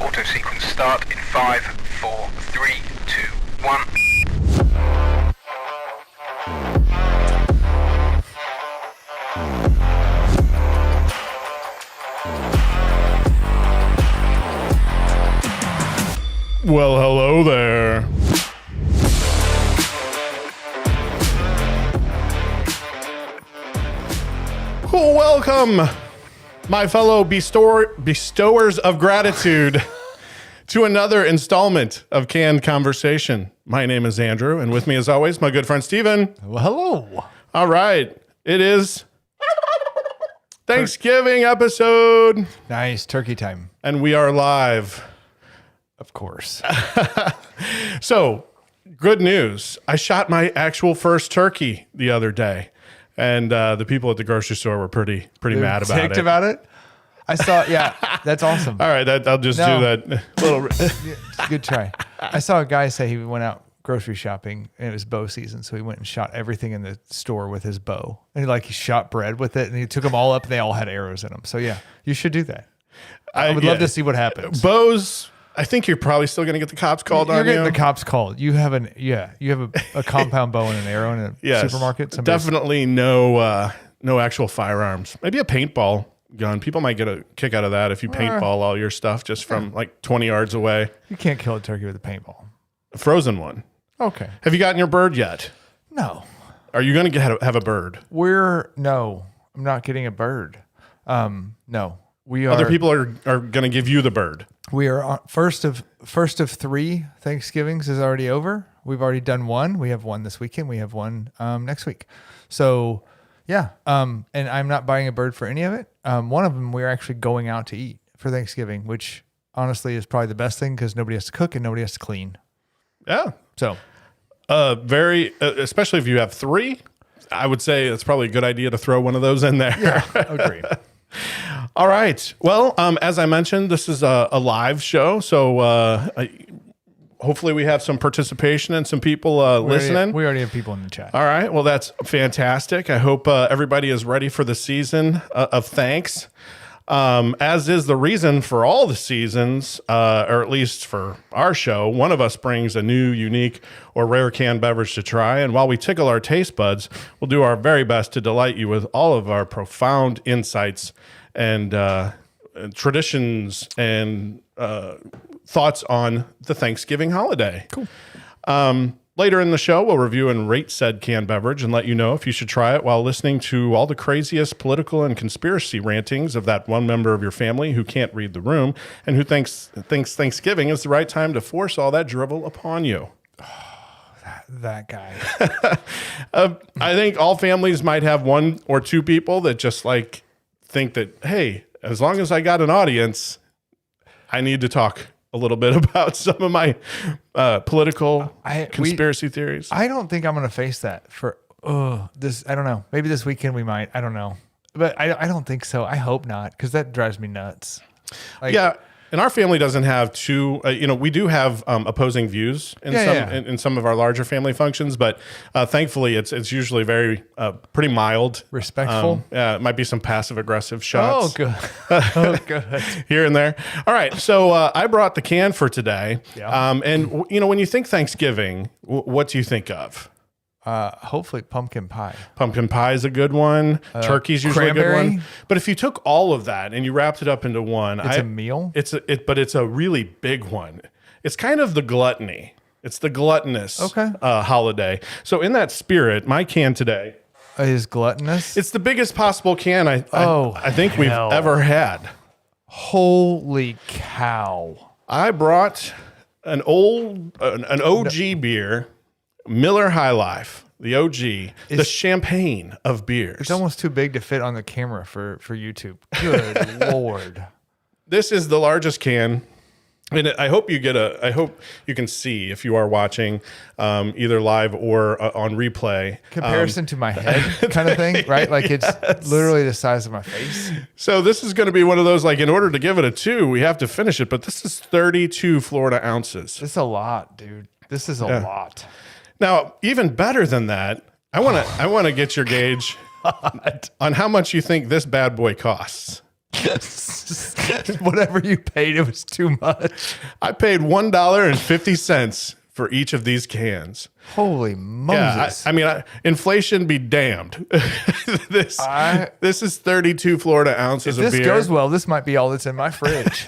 Auto sequence start in 5, 4, 3, 2, 1. Well, hello there. Welcome, my fellow bestowers of gratitude, to another installment of Canned Conversation. My name is Andrew, and with me, as always, my good friend Steven. Well, hello. All right, it is Thanksgiving episode. Nice turkey time. And we are live. Of course. So, good news. I shot my actual first turkey the other day. And the people at the grocery store were pretty mad about Ticked it. about it? I saw, yeah, that's awesome. All right, I'll just do that little. Good try. I saw a guy say he went out grocery shopping and it was bow season. So he went and shot everything in the store with his bow. And he shot bread with it and he took them all up and they all had arrows in them. So yeah, you should do that. I would love to see what happens. Bows. I think you're probably still going to get the cops called on you. You're getting the cops called. You have a compound bow and an arrow in a supermarket. Definitely no actual firearms. Maybe a paintball gun. People might get a kick out of that if you paintball all your stuff just from like 20 yards away. You can't kill a turkey with a paintball. A frozen one. Okay. Have you gotten your bird yet? No. Are you going to have a bird? No, I'm not getting a bird. No. We are. Other people are going to give you the bird. We are on, first of 3 Thanksgivings is already over. We've already done one. We have one this weekend. We have one next week. So yeah. And I'm not buying a bird for any of it. One of them we're actually going out to eat for Thanksgiving, which honestly is probably the best thing because nobody has to cook and nobody has to clean. Yeah. So especially if you have 3, I would say it's probably a good idea to throw one of those in there. Yeah, agreed. All right. Well, as I mentioned, this is a live show, so hopefully we have some participation and some people listening. We already have people in the chat. All right. Well, that's fantastic. I hope everybody is ready for the season of thanks, as is the reason for all the seasons, or at least for our show. One of us brings a new, unique, or rare canned beverage to try, and while we tickle our taste buds, we'll do our very best to delight you with all of our profound insights and traditions and thoughts on the Thanksgiving holiday. Cool. Later in the show, we'll review and rate said canned beverage and let you know if you should try it while listening to all the craziest political and conspiracy rantings of that one member of your family who can't read the room and who thinks Thanksgiving is the right time to force all that drivel upon you. That guy. I think all families might have 1 or 2 people that just think that, hey, as long as I got an audience, I need to talk a little bit about some of my political conspiracy theories. I don't think I'm going to face that for this. I don't know. Maybe this weekend we might. I don't know. But I don't think so. I hope not, because that drives me nuts. Yeah. And our family doesn't have two, we do have opposing views in some of our larger family functions, but thankfully it's usually very pretty mild. Respectful. It might be some passive aggressive shots. Oh, good. Oh, good. Here and there. All right. So I brought the can for today. Yeah. And when you think Thanksgiving, what do you think of? Hopefully pumpkin pie. Pumpkin pie is a good one. Turkey's usually a good one. But if you took all of that and you wrapped it up into one, it's a meal. But it's a really big one. It's kind of the gluttony. It's the gluttonous holiday. So in that spirit, my can today is gluttonous. It's the biggest possible can I think we've ever had. Holy cow! I brought an OG beer. Miller High Life, the OG, the champagne of beers. It's almost too big to fit on the camera for YouTube. Good Lord. This is the largest can. And I hope you can see if you are watching either live or on replay. Comparison to my head kind of thing, right? Like it's literally the size of my face. So this is going to be one of those, in order to give it a 2, we have to finish it. But this is 32 Florida ounces. This is a lot, dude. This is a lot. Now, even better than that, I want to get your gauge on how much you think this bad boy costs. Whatever you paid, it was too much. I paid $1.50 for each of these cans. Holy Yeah, Moses. I mean, inflation be damned. this is 32 Florida ounces if of this beer. goes well, this might be all that's in my fridge.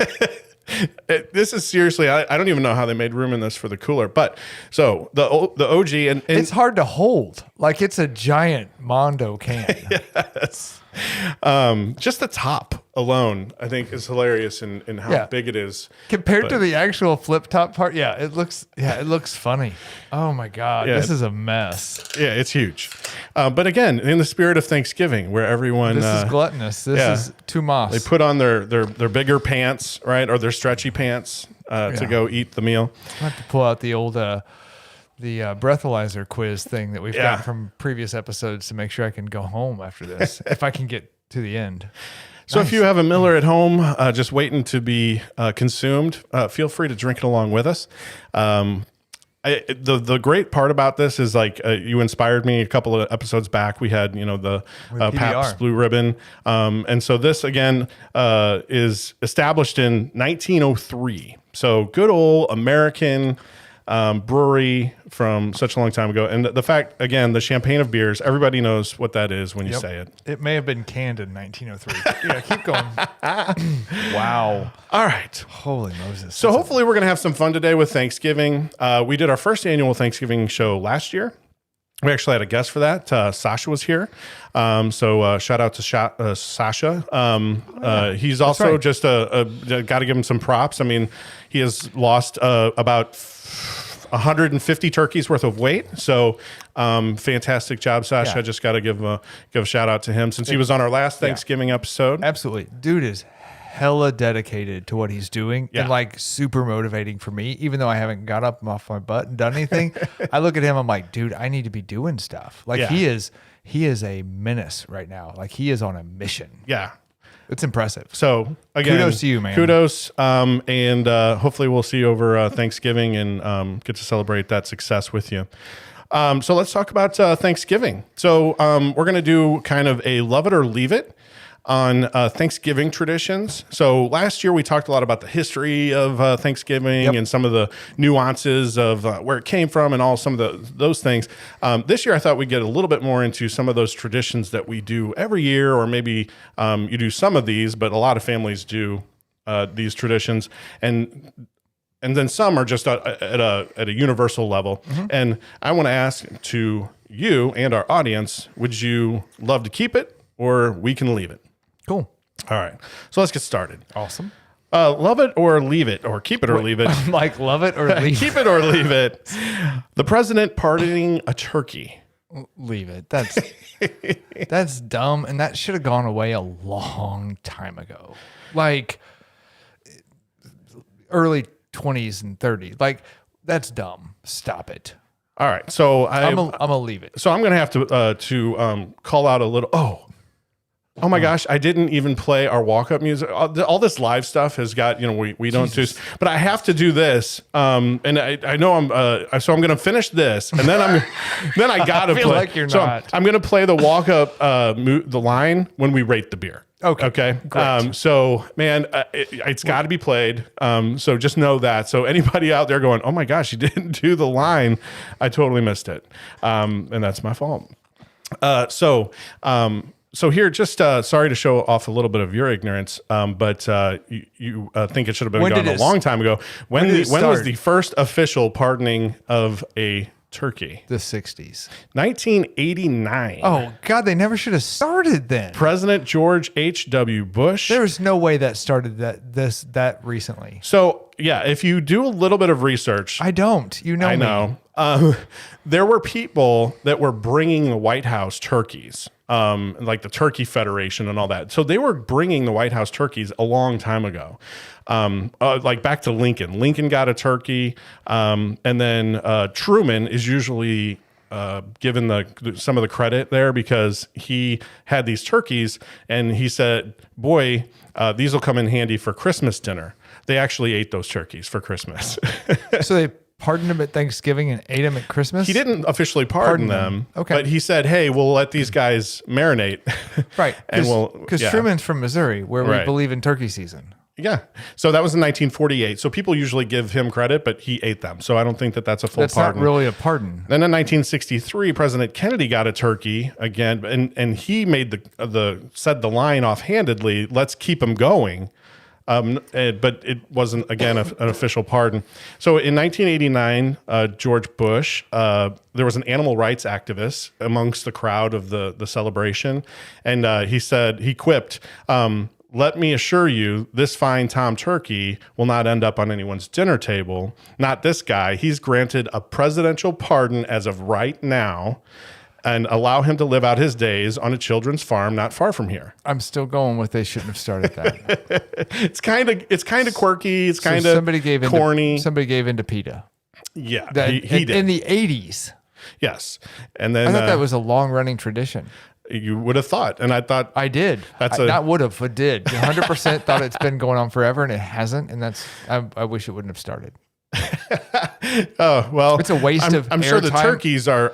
This is seriously, I don't even know how they made room in this for the cooler. But so the OG and It's hard to hold. Like it's a giant Mondo can. yes. Just the top alone, I think, is hilarious in how big it is Compared to the actual flip top part, it looks funny. Oh my God, this is a mess. Yeah, it's huge. But again, in the spirit of Thanksgiving, where everyone This is gluttonous. This is too moss. they put on their bigger pants, right, or their stretchy pants to go eat the meal. I have to pull out the old the breathalyzer quiz thing that we've got from previous episodes to make sure I can go home after this if I can get to the end. So if you have a Miller at home, just waiting to be consumed, feel free to drink it along with us. The great part about this is like you inspired me a couple of episodes back. We had the Pabst Blue Ribbon, and so this again is established in 1903. So good old American brewery from such a long time ago. And the fact, again, the champagne of beers, everybody knows what that is when you say it. It may have been canned in 1903. Yeah, keep going. Wow. All right. Holy Moses. So hopefully we're going to have some fun today with Thanksgiving. We did our first annual Thanksgiving show last year. We actually had a guest for that. Sasha was here. So shout out to Sasha. He's also just got to give him some props. I mean, he has lost about 150 turkeys worth of weight. So fantastic job, Sasha. I just got to give a shout out to him since he was on our last Thanksgiving episode. Absolutely. Dude is hella dedicated to what he's doing and like super motivating for me, even though I haven't got up off my butt and done anything. I look at him, I'm like, dude, I need to be doing stuff. Like he is a menace right now. Like he is on a mission. Yeah. It's impressive. So again, kudos to you, man. Kudos. And hopefully we'll see you over Thanksgiving and get to celebrate that success with you. So let's talk about Thanksgiving. So we're going to do kind of a love it or leave it on Thanksgiving traditions. So last year we talked a lot about the history of Thanksgiving and some of the nuances of where it came from and some of those things. This year I thought we'd get a little bit more into some of those traditions that we do every year, or maybe you do some of these, but a lot of families do these traditions, and then some are just at a universal level. And I want to ask to you and our audience, would you love to keep it or we can leave it? Cool. All right. So let's get started. Awesome. Love it or leave it, or keep it or leave it. I'm like, love it or leave Keep it or leave it. The president pardoning a turkey. Leave it. That's dumb. And that should have gone away a long time ago. Like early 20s and 30s. Like that's dumb. Stop it. All right. So I'm gonna leave it. So I'm going to have to call out a little. Oh my gosh, I didn't even play our walk-up music. All this live stuff has got, we don't do, but I have to do this. And I know so I'm going to finish this, and then then I got to play. Like you're not. I'm going to play the walk-up, the line when we rate the beer. Okay. So man, it's got to be played. So just know that. So anybody out there going, oh my gosh, you didn't do the line, I totally missed it. And that's my fault. So here, just sorry to show off a little bit of your ignorance, but you think it should have been done a long time ago. When was the first official pardoning of a turkey? The 60s. 1989. Oh, God, they never should have started then. President George H.W. Bush. There's no way that started that recently. So, yeah, if you do a little bit of research. I don't. I know. There were people that were bringing the White House turkeys. Like the Turkey Federation and all that. So they were bringing the White House turkeys a long time ago. Like back to Lincoln. Lincoln got a turkey. And then Truman is usually given some of the credit there because he had these turkeys and he said, boy, these will come in handy for Christmas dinner. They actually ate those turkeys for Christmas. So they pardoned them at Thanksgiving and ate them at Christmas? He didn't officially pardon them. Okay. But he said, hey, we'll let these guys marinate. Right. And Because Truman's from Missouri, where we believe in turkey season. Yeah. So that was in 1948. So people usually give him credit, but he ate them. So I don't think that's a full That's pardon. not really a pardon. Then in 1963, President Kennedy got a turkey again, and he made said the line offhandedly, let's keep him going. But it wasn't, again, an official pardon. So in 1989, George Bush, there was an animal rights activist amongst the crowd of the celebration. And he quipped, let me assure you, this fine Tom Turkey will not end up on anyone's dinner table. Not this guy. He's granted a presidential pardon as of right now, and allow him to live out his days on a children's farm not far from here. I'm still going with they shouldn't have started that. It's kind of quirky. It's kind of corny. Somebody gave into PETA. Yeah, He did. In the 80s. Yes. And then I thought that was a long-running tradition. You would have thought, and I thought I did. Not would have, but did. 100% thought it's been going on forever, and it hasn't. And I wish it wouldn't have started. Oh well, it's a waste of. I'm sure the turkeys are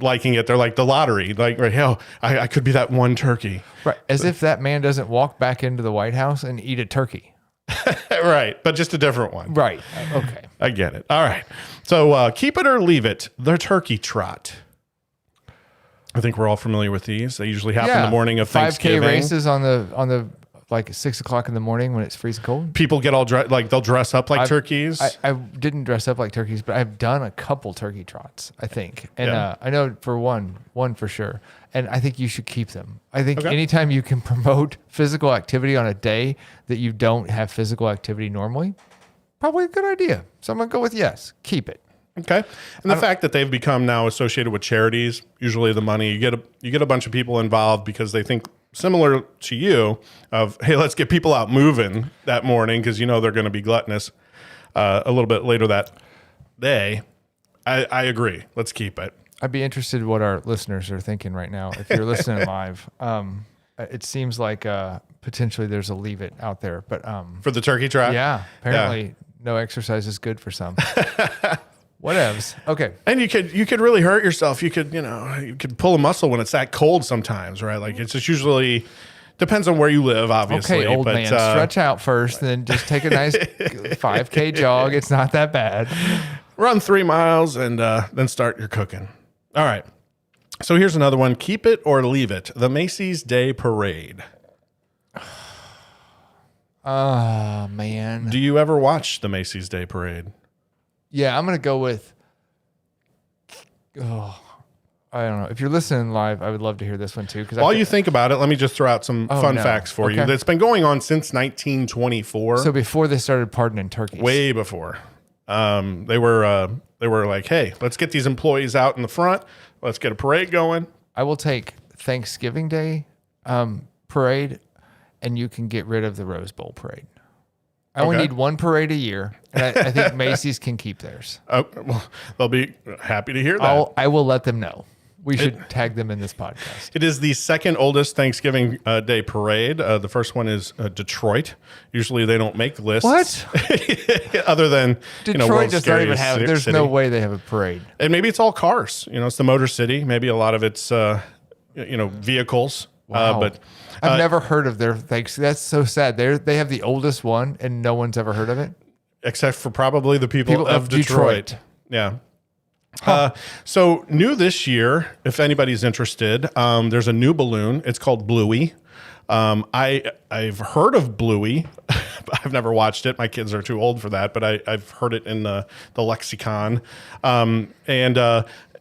liking it. They're like the lottery. Like, right, hell, I could be that one turkey. Right, as if that man doesn't walk back into the White House and eat a turkey. Right, but just a different one. Right. Okay. I get it. All right. So keep it or leave it. The turkey trot. I think we're all familiar with these. They usually happen the morning of Thanksgiving. 5K races on the like 6 o'clock in the morning when it's freezing cold. People get all they'll dress up like turkeys. I didn't dress up like turkeys, but I've done a couple turkey trots, I think. And I know for one for sure. And I think you should keep them. I think anytime you can promote physical activity on a day that you don't have physical activity normally, probably a good idea. So I'm going to go with yes, keep it. Okay. And the fact that they've become now associated with charities, usually the money, you get a bunch of people involved because they think similar to you of, hey, let's get people out moving that morning because they're going to be gluttonous a little bit later that day. I agree. Let's keep it. I'd be interested in what our listeners are thinking right now. If you're listening live, it seems like potentially there's a leave it out there. But for the turkey trot? Yeah. Apparently no exercise is good for some. Whatevs. Okay. And you could really hurt yourself. You could pull a muscle when it's that cold sometimes, right? Like it's just usually depends on where you live, obviously. Okay, old man, stretch out first, then just take a nice 5K jog. It's not that bad. Run 3 miles and then start your cooking. All right. So here's another one. Keep it or leave it. The Macy's Day Parade. Oh, man. Do you ever watch the Macy's Day Parade? Yeah, I'm going to go with, I don't know. If you're listening live, I would love to hear this one too. While you think about it, let me just throw out some fun facts for you. That's been going on since 1924. So before they started pardoning turkeys. Way before. They were like, hey, let's get these employees out in the front. Let's get a parade going. I will take Thanksgiving Day parade, and you can get rid of the Rose Bowl parade. I only need one parade a year, and I think Macy's can keep theirs. Oh, well, they'll be happy to hear that. I will let them know. We should tag them in this podcast. It is the second oldest Thanksgiving Day parade. The first one is Detroit. Usually they don't make lists. What? Other than Detroit does not even have. There's no way they have a parade. And maybe it's all cars. It's the Motor City. Maybe a lot of it's vehicles. Wow. But I've never heard of their Thanksgiving. That's so sad. They have the oldest one, and no one's ever heard of it, except for probably the people of Detroit. Yeah. Huh. So new this year, if anybody's interested, there's a new balloon. It's called Bluey. I've heard of Bluey. I've never watched it. My kids are too old for that, but I've heard it in the lexicon. And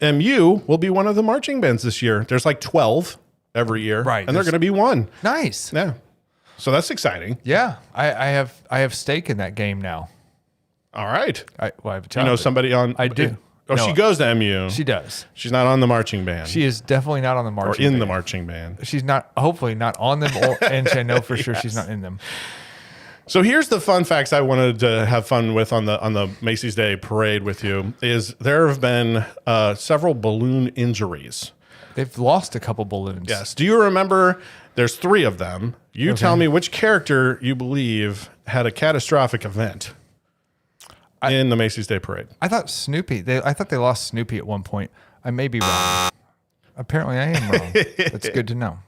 MU will be one of the marching bands this year. There's like 12 every year, right? And they're going to be one. Nice. Yeah. So that's exciting. Yeah, I have stake in that game now. All right. I have a child. Somebody on? I do. Oh, no, she goes to MU. She does. She's not on the marching band. She is definitely not on the marching band. Or in the marching band. She's not, hopefully not on them, and I know for sure she's not in them. So here's the fun facts I wanted to have fun with on the Macy's Day Parade with you, is there have been several balloon injuries. They've lost a couple balloons. Yes. Do you remember, there's 3 of them. You tell me which character you believe had a catastrophic event. in the Macy's Day Parade. I thought I thought they lost Snoopy at one point. I may be wrong. Apparently, I am wrong. That's good to know.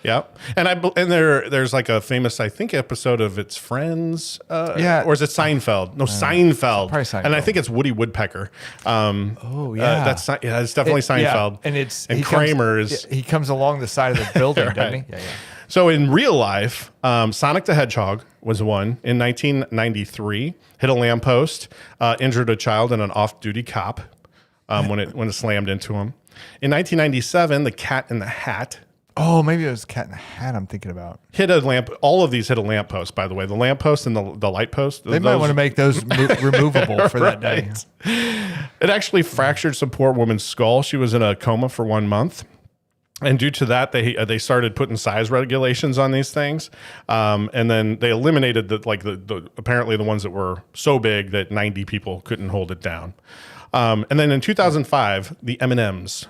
Yep. And there's like a famous, I think, episode of It's Friends. Or is it Seinfeld? No, Seinfeld. Probably Seinfeld. And I think it's Woody Woodpecker. It's definitely Seinfeld. Yeah. And Kramer he comes along the side of the building, doesn't he? Yeah. So in real life, Sonic the Hedgehog was one in 1993. Hit a lamppost, injured a child and an off-duty cop when it slammed into him. In 1997, the Cat in the Hat. Oh, maybe it was Cat in the Hat I'm thinking about. Hit a lamp. All of these hit a lamppost, by the way. The lamppost and the light post. They might want to make those removable for that day. It actually fractured some poor woman's skull. She was in a coma for 1 month. And due to that, they started putting size regulations on these things, and then they eliminated apparently the ones that were so big that 90 people couldn't hold it down. And then in 2005, the M&Ms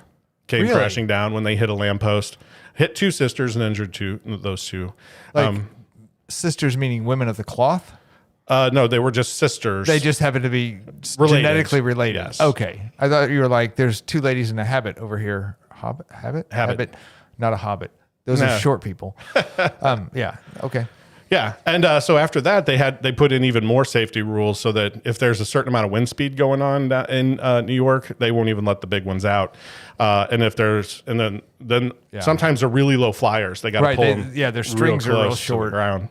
came crashing down when they hit a lamppost, hit two sisters and injured those two. Sisters meaning women of the cloth? No, they were just sisters. They just happen to be genetically related. Yes. Okay, I thought you were like, there's two ladies in a habit over here. Habit, not a hobbit. Those are short people. Yeah. Okay. Yeah, and so after that, they put in even more safety rules so that if there's a certain amount of wind speed going on in New York, they won't even let the big ones out. And if there's then sometimes they're really low flyers. They got to pull them. Yeah, their strings are real short. Around.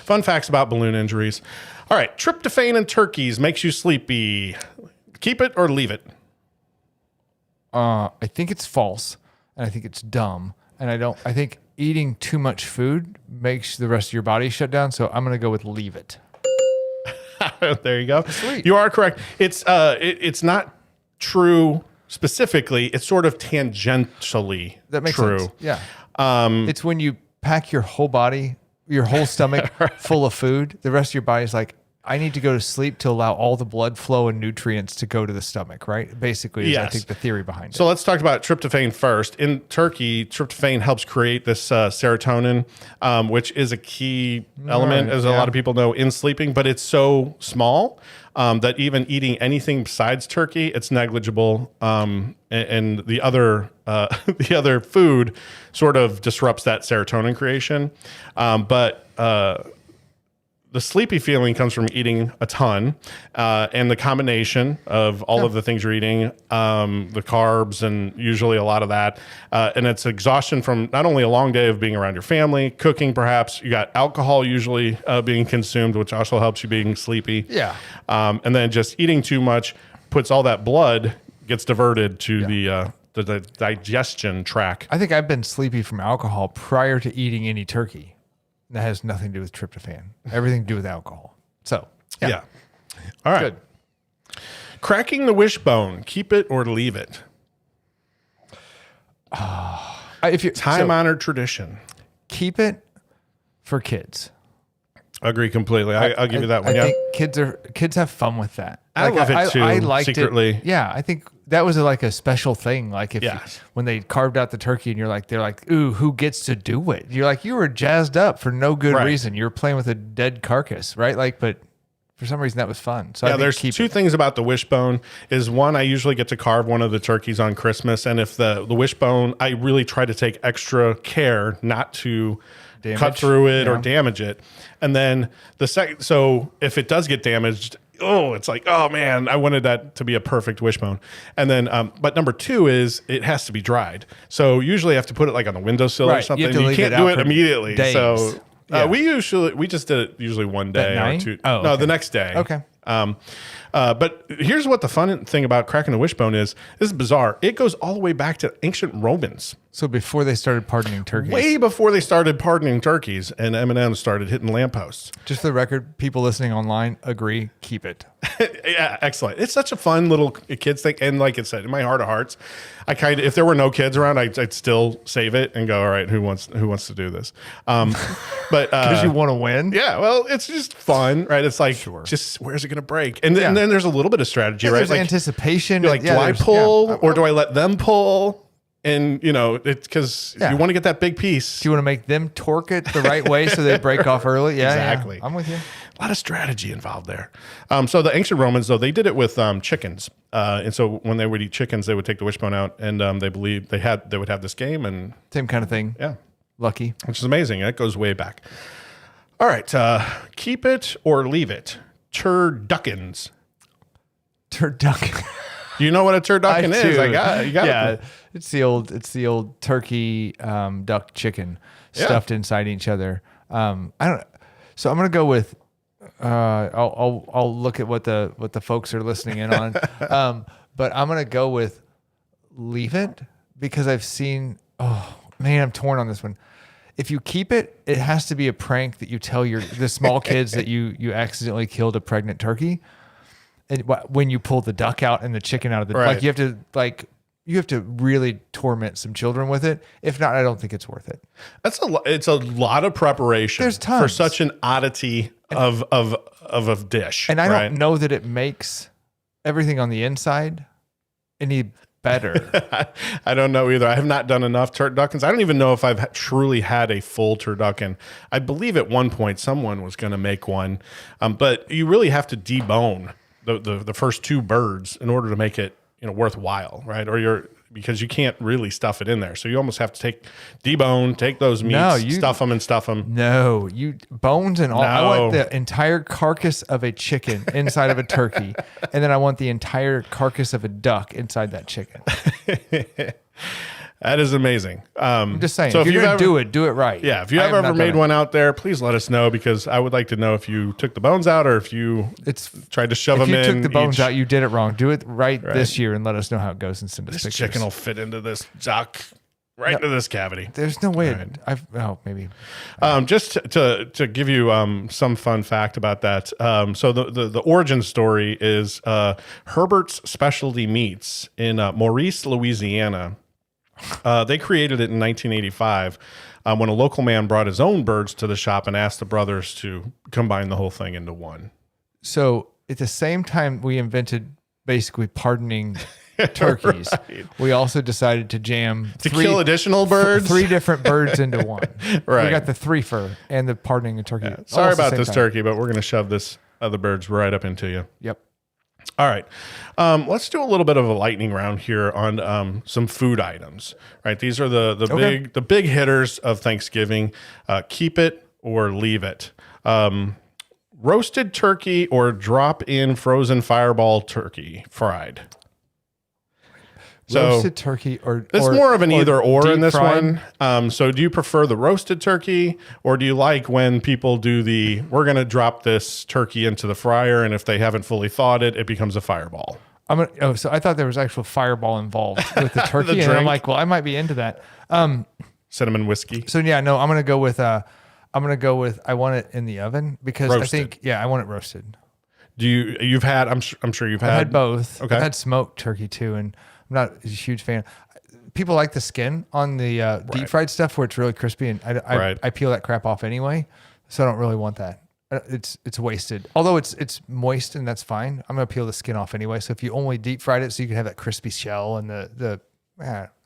Fun facts about balloon injuries. All right, tryptophan in turkeys makes you sleepy. Keep it or leave it. I think it's false, and I think it's dumb, and I think eating too much food makes the rest of your body shut down. So I'm going to go with leave it. There you go. Sweet. You are correct. It's not true specifically. It's sort of tangentially that makes true. Sense. Yeah. It's when you pack your whole body, your whole stomach full of food. The rest of your body's like, I need to go to sleep to allow all the blood flow and nutrients to go to the stomach, right? Basically, I think the theory behind it. So let's talk about tryptophan first. In turkey, tryptophan helps create this serotonin, which is a key element, as a lot of people know, in sleeping, but it's so small that even eating anything besides turkey, it's negligible. And the other food sort of disrupts that serotonin creation. But the sleepy feeling comes from eating a ton, and the combination of all of the things you're eating, the carbs, and usually a lot of that. And it's exhaustion from not only a long day of being around your family, cooking perhaps, you got alcohol usually being consumed, which also helps you being sleepy. Yeah. And then just eating too much puts all that blood, gets diverted to the digestion tract. I think I've been sleepy from alcohol prior to eating any turkey. That has nothing to do with tryptophan. Everything to do with alcohol. So, yeah. All right. Good. Cracking the wishbone. Keep it or leave it. Time-honored tradition. Keep it for kids. Agree completely. I'll give you that one. I think kids have fun with that. I love it too. I liked secretly. It. Yeah, I think that was like a special thing. Like when they carved out the turkey, and they're like, ooh, who gets to do it? You're like, you were jazzed up for no good reason. You were playing with a dead carcass, right? Like, but for some reason that was fun. So there's two things about the wishbone. Is one, I usually get to carve one of the turkeys on Christmas, and if the wishbone, I really try to take extra care not to cut through it or damage it. And then the second, so if it does get damaged, it's like, oh man, I wanted that to be a perfect wishbone. And then, but number two is it has to be dried. So usually I have to put it like on the windowsill or something. You can't do it immediately. Days. So we just did it usually one day or two. Oh, no, the next day. Okay. But here's what the fun thing about cracking the wishbone is. This is bizarre. It goes all the way back to ancient Romans. So before they started pardoning turkeys. Way before they started pardoning turkeys and M&M's started hitting lampposts. Just for the record, people listening online agree, keep it. Yeah, excellent. It's such a fun little kids thing. And like I said, in my heart of hearts, if there were no kids around, I'd still save it and go, all right, who wants to do this? But because you want to win? Yeah, well, it's just fun, right? It's like, just where's it going to break? And then there's a little bit of strategy, right? There's anticipation. You're like, do I pull or do I let them pull? And, it's because you want to get that big piece. Do you want to make them torque it the right way so they break off early? Yeah, Exactly. yeah. I'm with you. A lot of strategy involved there. So the ancient Romans, though, they did it with chickens. And so when they would eat chickens, they would take the wishbone out, and they believed they would have this game. And Same kind of thing. yeah, Lucky. which is amazing. That goes way back. All right. Keep it or leave it. Turduckens. Turducken. Do you know what a turducken is? do. You got Yeah, it. it's the old turkey, duck, chicken stuffed inside each other. I don't. So I'm gonna go with. I'll look at what the folks are listening in on. But I'm gonna go with leave it because I've seen. Oh man, I'm torn on this one. If you keep it, it has to be a prank that you tell the small kids that you accidentally killed a pregnant turkey. And when you pull the duck out and the chicken out of the Right. you have to really torment some children with it. If not, I don't think it's worth it. It's a lot of preparation. There's tons. For such an oddity of a dish. And I right? don't know that it makes everything on the inside any better. I don't know either. I have not done enough turduckens. I don't even know if I've truly had a full turducken. I believe at one point someone was going to make one, but you really have to debone the first two birds in order to make it worthwhile, right? Because you can't really stuff it in there, so you almost have to debone, take those meats, stuff them. No, you bones and all. I No. want the entire carcass of a chicken inside of a turkey, and then I want the entire carcass of a duck inside that chicken. That is amazing. I'm just saying, So if you're going to do it right. Yeah, if you have ever made one out there, please let us know, because I would like to know if you took the bones out or if you tried to shove them in. If you took the bones out, you did it wrong. Do it right this year and let us know how it goes and send us This pictures. chicken will fit into this jock, right into this cavity. There's no way. Maybe. Just to give you some fun fact about that. So the origin story is Herbert's Specialty Meats in Maurice, Louisiana. They created it in 1985 when a local man brought his own birds to the shop and asked the brothers to combine the whole thing into one. So at the same time we invented basically pardoning turkeys, Right. we also decided to jam Kill additional birds? three different birds into one. Right. We got the three fur and the pardoning of turkey. Sorry almost the about same this time. turkey, but we're going to shove this other birds right up into you. Yep. All right. Let's do a little bit of a lightning round here on some food items. Right. These are the big hitters of Thanksgiving. Keep it or leave it. Roasted turkey or drop in frozen Fireball turkey fried. Roasted turkey or it's more of an either or in this deep-fried? one. So do you prefer the roasted turkey, or do you like when people do we're going to drop this turkey into the fryer, and if they haven't fully thawed it, it becomes a Fireball? So I thought there was actual Fireball involved with the turkey, and I'm drink. like, well, I might be into that. Cinnamon whiskey. So yeah, no, I'm gonna go with I want it in the oven because Roasted. I want it roasted. You've had, I'm sure you've I've had both. Okay. I've had smoked turkey too, and I'm not a huge fan. People like the skin on the deep fried stuff where it's really crispy, and I peel that crap off anyway, so I don't really want that. It's wasted. Although it's moist and that's fine. I'm gonna peel the skin off anyway. So if you only deep fried it, so you can have that crispy shell and I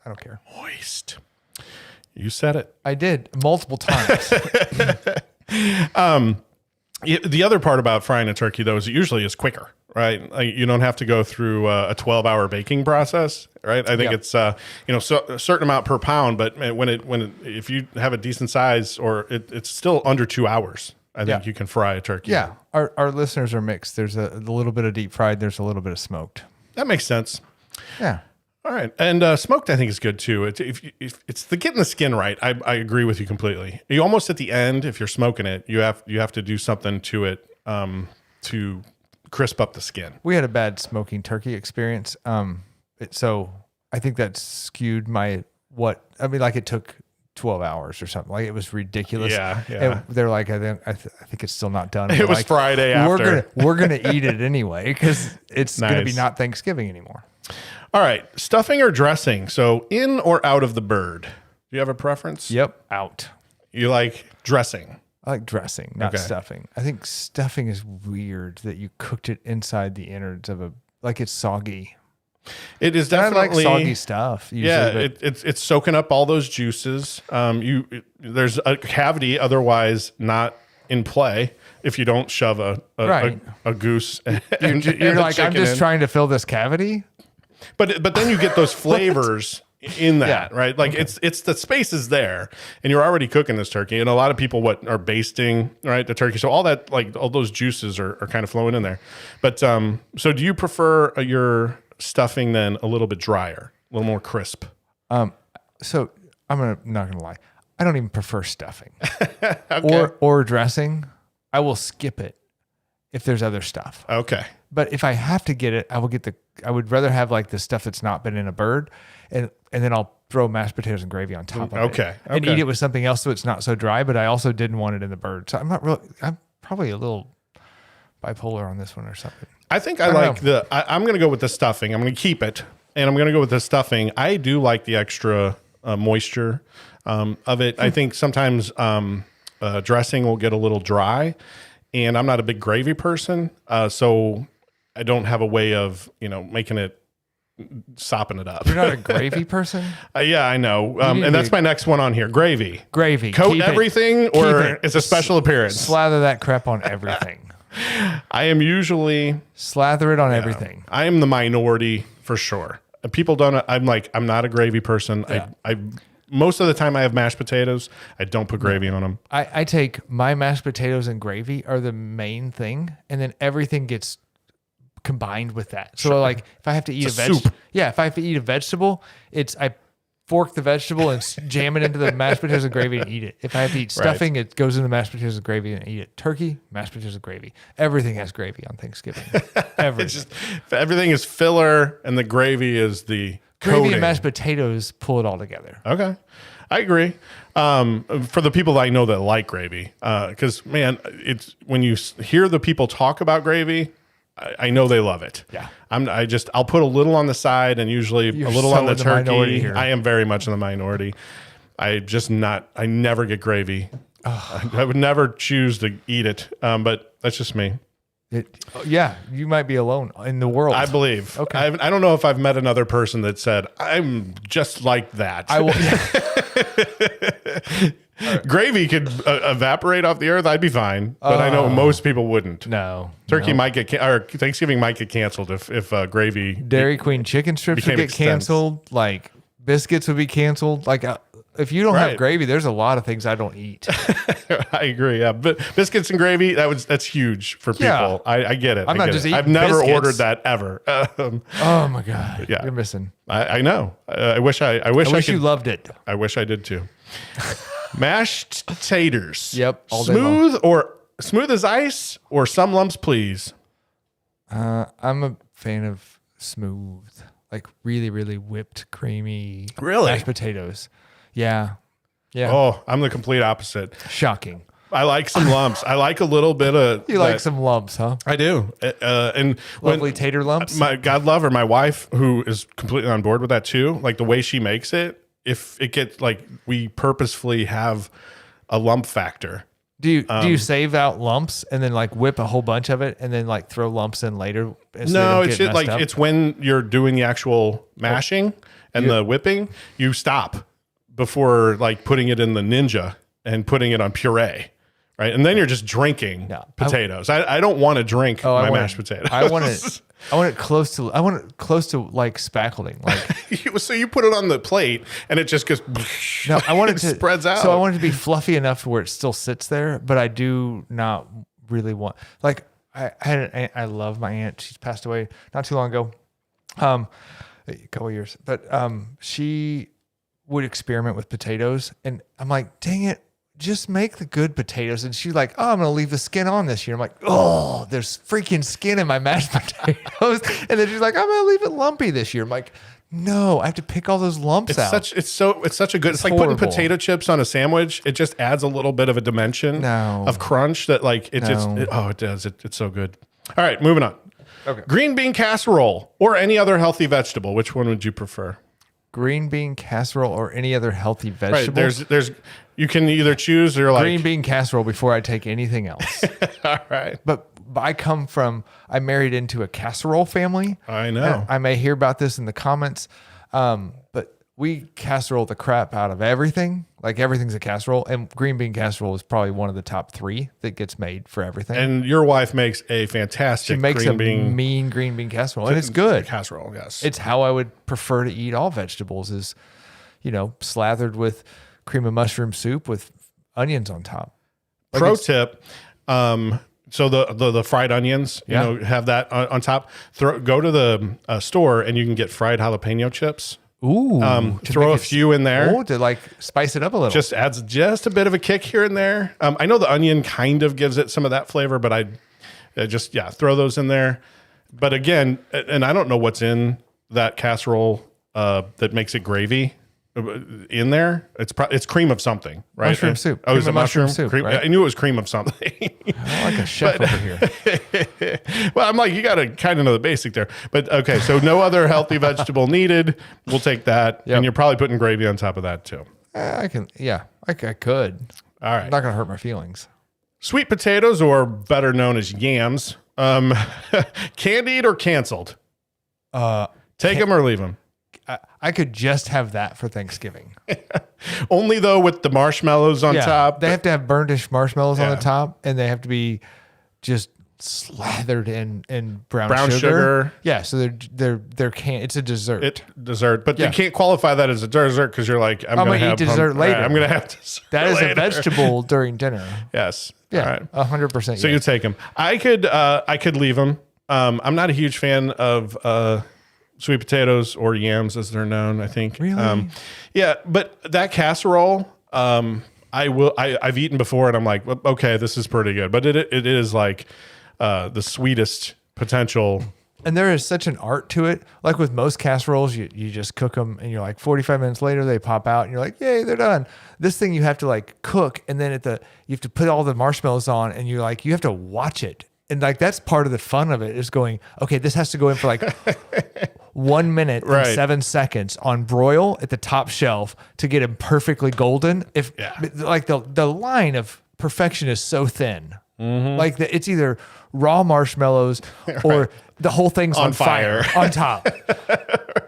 don't care. Moist. You said it. I did multiple times. The other part about frying a turkey, though, is it usually is quicker, right? Like, you don't have to go through a 12-hour baking process, right? I think it's a certain amount per pound, but if you have a decent size, or it's still under 2 hours, I think you can fry a turkey. Yeah, our listeners are mixed. There's a little bit of deep fried. There's a little bit of smoked. That makes sense. Yeah. All right, and smoked I think is good too. If it's the getting the skin right, I agree with you completely. You almost at the end, if you're smoking it, you have to do something to it to crisp up the skin. We had a bad smoking turkey experience, so I think that skewed it took 12 hours or something. Like, it was ridiculous. Yeah. And they're like, I think it's still not done. It was like, Friday after. We're gonna eat it anyway because it's gonna be Nice. not Thanksgiving anymore. All right, stuffing or dressing. So in or out of the bird. Do you have a preference? Yep, out. You like dressing. I like dressing, not Okay. stuffing. I think stuffing is weird that you cooked it inside the innards of like it's soggy. It is I definitely like soggy stuff. Usually, Yeah, but it's soaking up all those juices. There's a cavity otherwise not in play if you don't shove Right. a goose. you're and a like, I'm chicken just in. trying to fill this cavity. But then you get those flavors in that, Yeah. right? Like it's the space is there, and you're already cooking this turkey. And a lot of people are basting, right, the turkey. So all that, like all those juices are kind of flowing in there. But so do you prefer your stuffing then a little bit drier, a little more crisp? So I'm not gonna lie. I don't even prefer stuffing or dressing. I will skip it if there's other stuff. Okay. But if I have to get it, I will get I would rather have like the stuff that's not been in a bird, and then I'll throw mashed potatoes and gravy on top of it. Okay. And eat it with something else so it's not so dry. But I also didn't want it in the bird, so I'm probably a little bipolar on this one or something. I think I'm going to go with the stuffing. I'm going to keep it, and I'm going to go with the stuffing. I do like the extra moisture of it. I think sometimes dressing will get a little dry, and I'm not a big gravy person, so I don't have a way of making it, sopping it up. You're not a gravy person? Yeah, I know, and that's my next one on here. Gravy. Coat Keep everything, or it's a special appearance. Slather that crap on everything. I am usually Slather it on everything. I am the minority for sure. People don't. I'm not a gravy person. Yeah. I most of the time I have mashed potatoes. I don't put gravy on them. I take my mashed potatoes and gravy are the main thing, and then everything gets combined with that. So like if I have to eat soup. if I have to eat a vegetable, I fork the vegetable and jam it into the mashed potatoes and gravy and eat it. If I have to eat stuffing, it goes in the mashed potatoes and gravy and eat it. Turkey, mashed potatoes and gravy. Everything has gravy on Thanksgiving. Everything. Everything is filler, and the gravy is the Gravy coating. and mashed potatoes pull it all together. Okay, I agree. For the people that I know that like gravy, because man, it's when you hear the people talk about gravy, I know they love it. Yeah. I'll put a little on the side and usually You're a little so on the in the minority turkey. here. I am very much in the minority. I never get gravy. I would never choose to eat it. But that's just me. You might be alone in the world. I believe. Okay. I don't know if I've met another person that said, I'm just like that. I will. Gravy could evaporate off the earth. I'd be fine. But I know most people wouldn't. No. Turkey no. might get, or Thanksgiving might get canceled if gravy. Dairy Queen chicken strips would became get expensive. canceled. Like biscuits would be canceled. Like if you don't Right. have gravy, there's a lot of things I don't eat. I agree. Yeah, but biscuits and gravy, that's huge for people. Yeah. I get it. I'm not just eating I've never biscuits. ordered that ever. Oh my god. Yeah. You're missing. I know. I wish I wish you could- loved it. I wish I did too. Mashed taters. Yep, all day long. Smooth as ice or some lumps, please. I'm a fan of smooth, like really, really whipped, creamy Really? mashed potatoes. Yeah. Yeah. Oh, I'm the complete opposite. Shocking. I like some lumps. I like a little bit of. You like some lumps, huh? I do. And Lovely tater lumps. my God love her, my wife, who is completely on board with that too. Like the way she makes it, if it gets we purposefully have a lump factor. Do you save out lumps and then whip a whole bunch of it and then throw lumps in later? So No, it's just it's when you're doing the actual mashing and the whipping, you stop before putting it in the Ninja and putting it on puree. Right. And then you're just drinking potatoes. I don't want to drink my mashed potatoes. I want it close to spackling. So you put it on the plate and it just goes. No, I want it to spreads out. So I want it to be fluffy enough where it still sits there, but I do not really want I love my aunt. She's passed away not too long ago. A couple years. But she would experiment with potatoes and I'm like, dang it. Just make the good potatoes. And she's like, oh, I'm going to leave the skin on this year. I'm like, oh, there's freaking skin in my mashed potatoes. And then she's like, I'm going to leave it lumpy this year. I'm like, no, I have to pick all those lumps out. It's such a good, it's like horrible. putting potato chips on a sandwich. It just adds a little bit of a dimension of crunch that it does. It's so good. All right, moving on. Okay. Green bean casserole or any other healthy vegetable. Which one would you prefer? Green bean casserole or any other healthy vegetable. Right. There's you can either choose or green bean casserole before I take anything else. All right. But I married into a casserole family. I know. I may hear about this in the comments, but we casserole the crap out of everything. Like everything's a casserole, and green bean casserole is probably one of the top 3 that gets made for everything. And your wife makes a fantastic She makes mean green bean casserole, and it's good. Casserole, yes. It's how I would prefer to eat all vegetables is, slathered with cream of mushroom soup with onions on top. Pro tip. So the fried onions, Yeah. have that on top. Go to the store and you can get fried jalapeno chips. Ooh. Throw a few in there. To like spice it up a little. Just adds just a bit of a kick here and there. I know the onion kind of gives it some of that flavor, but I just throw those in there. But again, and I don't know what's in that casserole that makes it gravy in there. It's cream of something, right? Mushroom soup. Oh, is it mushroom soup? cream? Right? I knew it was cream of something. I'm like a chef over here. Well, I'm like, you got to kind of know the basic there. But okay, so no other healthy vegetable needed. We'll take that. Yep. And you're probably putting gravy on top of that too. I can. Yeah, I could. All right. I'm not gonna hurt my feelings. Sweet potatoes, or better known as yams, candied or canceled? Take them or leave them. I could just have that for Thanksgiving. Only though with the marshmallows on top. They have to have burntish marshmallows on Yeah. the top, and they have to be just slathered in brown Brown sugar. Yeah, so it's a dessert. Dessert, but Yeah. you can't qualify that as a dessert because you're like, I'm gonna gonna eat dessert later. I'm gonna have dessert. That is later. a vegetable during dinner. Yes. Yeah, All right. 100%. So you take them. I could leave them. I'm not a huge fan of sweet potatoes or yams as they're known, I think. Really? Yeah, but that casserole, I've eaten before and I'm like, well, okay, this is pretty good. But it is like the sweetest potential. And there is such an art to it. Like with most casseroles, you just cook them and you're like 45 minutes later, they pop out and you're like, yay, they're done. This thing you have to like cook, and then you have to put all the marshmallows on, and you have to watch it. And like, that's part of the fun of it is going, okay, this has to go in for like 1 minute Right. and 7 seconds on broil at the top shelf to get them perfectly golden. Like the line of perfection is so thin. Mm-hmm. Like it's either raw marshmallows or the whole thing's on fire on top.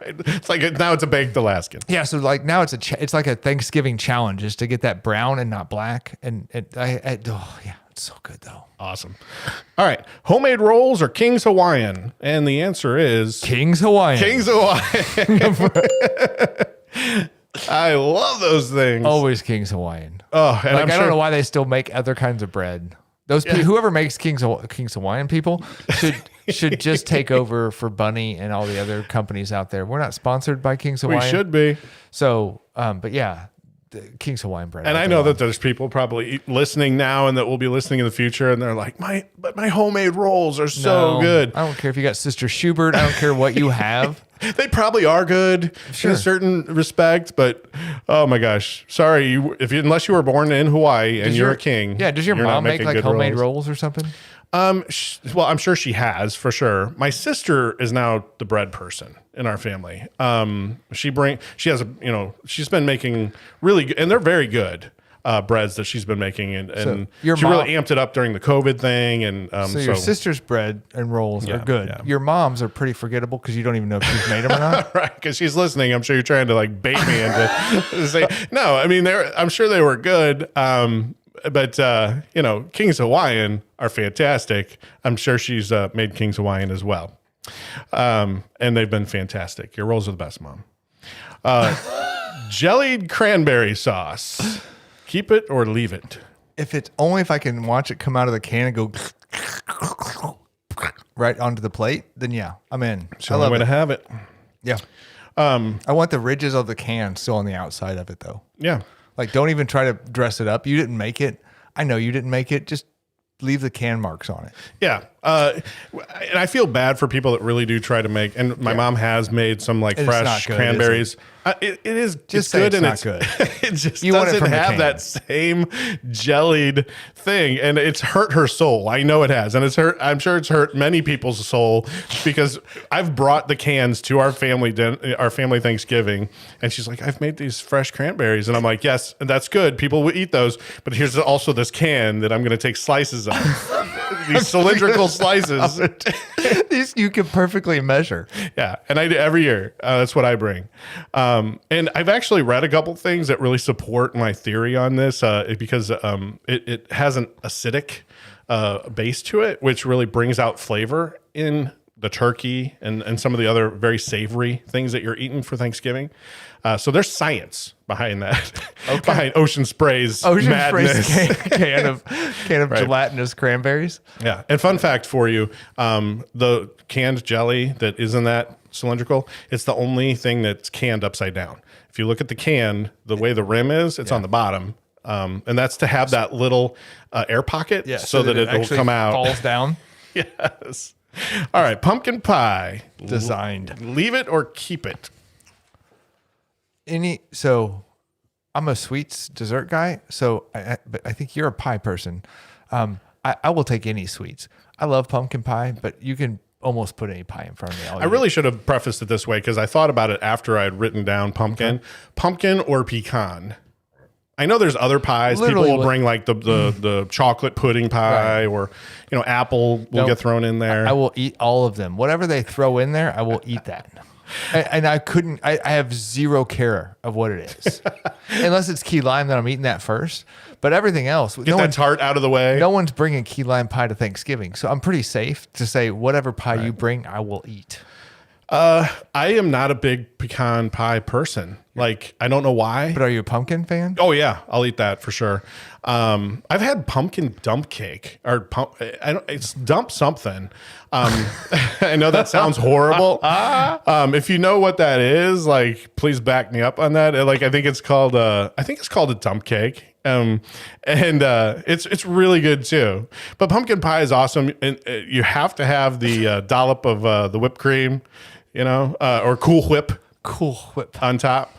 It's like now it's a baked Alaskan. Yeah, so like now it's like a Thanksgiving challenge is to get that brown and not black. And it's so good though. Awesome. All right. Homemade rolls or King's Hawaiian? And the answer is King's Hawaiian. King's Hawaiian. I love those things. Always King's Hawaiian. Oh, and Like, I'm I sure don't know why they still make other kinds of bread. Those whoever makes King's Hawaiian people should just take over for Bunny and all the other companies out there. We're not sponsored by King's we Hawaiian. should be. So, but yeah, the King's Hawaiian bread. And I know that there's people probably listening now and that will be listening in the future, and they're like, my homemade rolls are so good. I don't care if you got Sister Schubert. I don't care what you have. They probably are good in a certain respect, but oh my gosh, sorry, unless you were born in Hawaii and you're a king. Yeah, does your you're not mom make making like good homemade rolls or something? Well, I'm sure she has for sure. My sister is now the bread person in our family. She's been making really good, and they're very good breads that she's been making, and your she really amped it up during the COVID thing. And so your sister's bread and rolls are good. yeah. Your mom's are pretty forgettable because you don't even know if she's made them or not. right, because she's listening. I'm sure you're trying to like bait me into say no. I mean, I'm sure they were good. But King's Hawaiian are fantastic. I'm sure she's made King's Hawaiian as well. And they've been fantastic. Your rolls are the best, Mom. Jellied cranberry sauce. Keep it or leave it. If I can watch it come out of the can and go right onto the plate, then yeah, I'm in. It's the only way to have it. Yeah. I want the ridges of the can still on the outside of it though. Yeah. Like, don't even try to dress it up. You didn't make it. I know you didn't make it. Just leave the can marks on it. Yeah. And I feel bad for people that really do try to make, and my mom has made some like It's fresh not good, cranberries. It is Just it's say good, it's and not it's good. It just You want it doesn't from the have can. that same jellied thing, and it's hurt her soul. I know it has, and it's hurt. I'm sure it's hurt many people's soul because I've brought the cans to our family Thanksgiving, and she's like, "I've made these fresh cranberries," and I'm like, "Yes, and that's good. People will eat those, but here's also this can that I'm going to take slices of." these cylindrical slices. These you can perfectly measure. Yeah, and I do every year. That's what I bring. And I've actually read a couple things that really support my theory on this because it has an acidic base to it, which really brings out flavor in the turkey and some of the other very savory things that you're eating for Thanksgiving. So there's science behind that, behind Ocean Spray's madness. Can of Right. gelatinous cranberries. Yeah. And fun fact for you, the canned jelly that is in that cylindrical, it's the only thing that's canned upside down. If you look at the can, the way the rim is, it's on the bottom. And that's to have that little air pocket so that it will come out. Falls down. Yes. All right. Pumpkin pie. Designed. Leave it or keep it. So I'm a sweets dessert guy. So but I think you're a pie person. I will take any sweets. I love pumpkin pie, but you can almost put any pie in front of me. I really should have prefaced it this way because I thought about it after I had written down pumpkin. Pumpkin or pecan. I know there's other pies. Literally people will bring like the chocolate pudding pie or, apple will get thrown in there. I will eat all of them. Whatever they throw in there, I will eat that. And I have zero care of what it is. Unless it's key lime, then I'm eating that first. But everything else, Get that tart out of the way. No one's bringing key lime pie to Thanksgiving. So I'm pretty safe to say whatever pie you bring, I will eat. I am not a big pecan pie person. Like, I don't know why. But are you a pumpkin fan? Oh yeah, I'll eat that for sure. I've had pumpkin dump cake or it's dump something. I know that sounds horrible. If you know what that is, like, please back me up on that. Like, I think it's called a dump cake. And it's really good too. But pumpkin pie is awesome. And you have to have the dollop of the whipped cream, or Cool Whip. Cool Whip on top,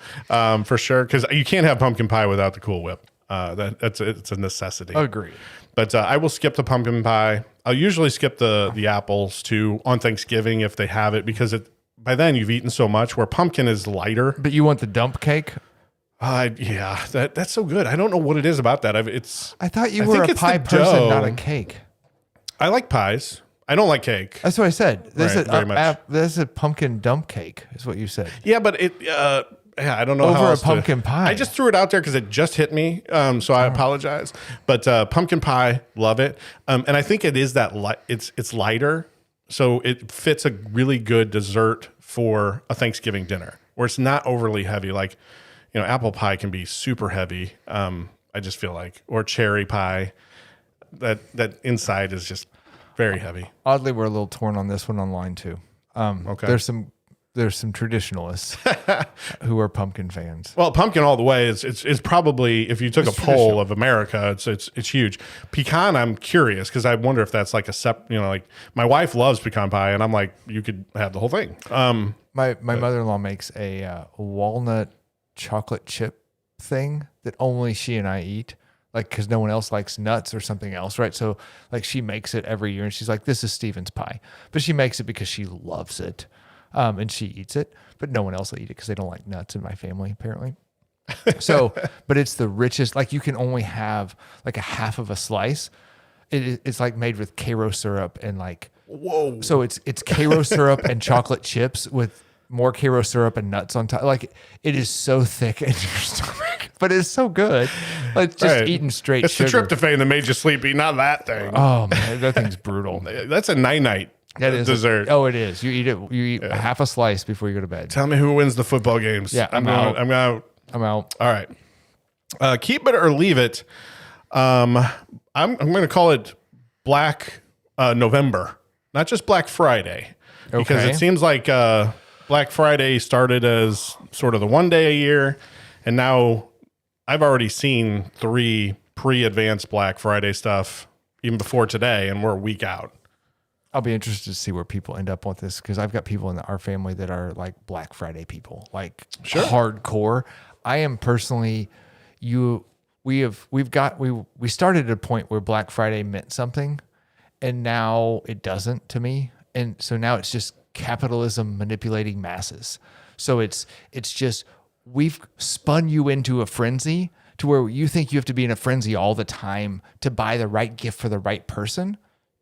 for sure, because you can't have pumpkin pie without the Cool Whip. It's a necessity. Agreed. But I will skip the pumpkin pie. I'll usually skip the apples too on Thanksgiving if they have it, because by then you've eaten so much. Where pumpkin is lighter. But you want the dump cake? Yeah, that's so good. I don't know what it is about that. I thought you were a pie person, not a cake. I like pies. I don't like cake. That's what I said. This is a pumpkin dump cake, is what you said. Yeah, but I don't know over how a pumpkin pie. I just threw it out there because it just hit me, so I apologize. But pumpkin pie, love it, and I think it is that it's lighter, so it fits a really good dessert for a Thanksgiving dinner where it's not overly heavy. Like, apple pie can be super heavy. I just feel like, or cherry pie, that inside is just very heavy. Oddly, we're a little torn on this one online too. Okay. There's some traditionalists who are pumpkin fans. Well, pumpkin all the way is probably, if you took a poll of America, it's huge. Pecan, I'm curious because I wonder if that's like like my wife loves pecan pie, and I'm like, you could have the whole thing. My mother-in-law makes a walnut chocolate chip thing that only she and I eat. Like, because no one else likes nuts or something else, right? So, like, she makes it every year, and she's like, "This is Steven's pie," but she makes it because she loves it, and she eats it. But no one else will eat it because they don't like nuts in my family, apparently. So, but it's the richest. Like, you can only have like a half of a slice. It's like made with Karo syrup and like whoa. So it's Karo syrup and chocolate chips with more Karo syrup and nuts on top. Like, it is so thick in your stomach, but it's so good. Like, just eating straight it's sugar. It's the tryptophan that made you sleepy, not that thing. Oh man, that thing's brutal. That's a night That is dessert. Oh, it is. You eat it. You eat half a slice before you go to bed. Tell me who wins the football games. Yeah, I'm out. I'm out. All right. Keep it or leave it. I'm going to call it Black November, not just Black Friday, because it seems like Black Friday started as sort of the one day a year, and now I've already seen 3 pre-advanced Black Friday stuff even before today, and we're a week out. I'll be interested to see where people end up with this, because I've got people in our family that are like Black Friday people, like hardcore. I am personally, we started at a point where Black Friday meant something, and now it doesn't to me. And so now it's just capitalism manipulating masses. So it's just, we've spun you into a frenzy to where you think you have to be in a frenzy all the time to buy the right gift for the right person.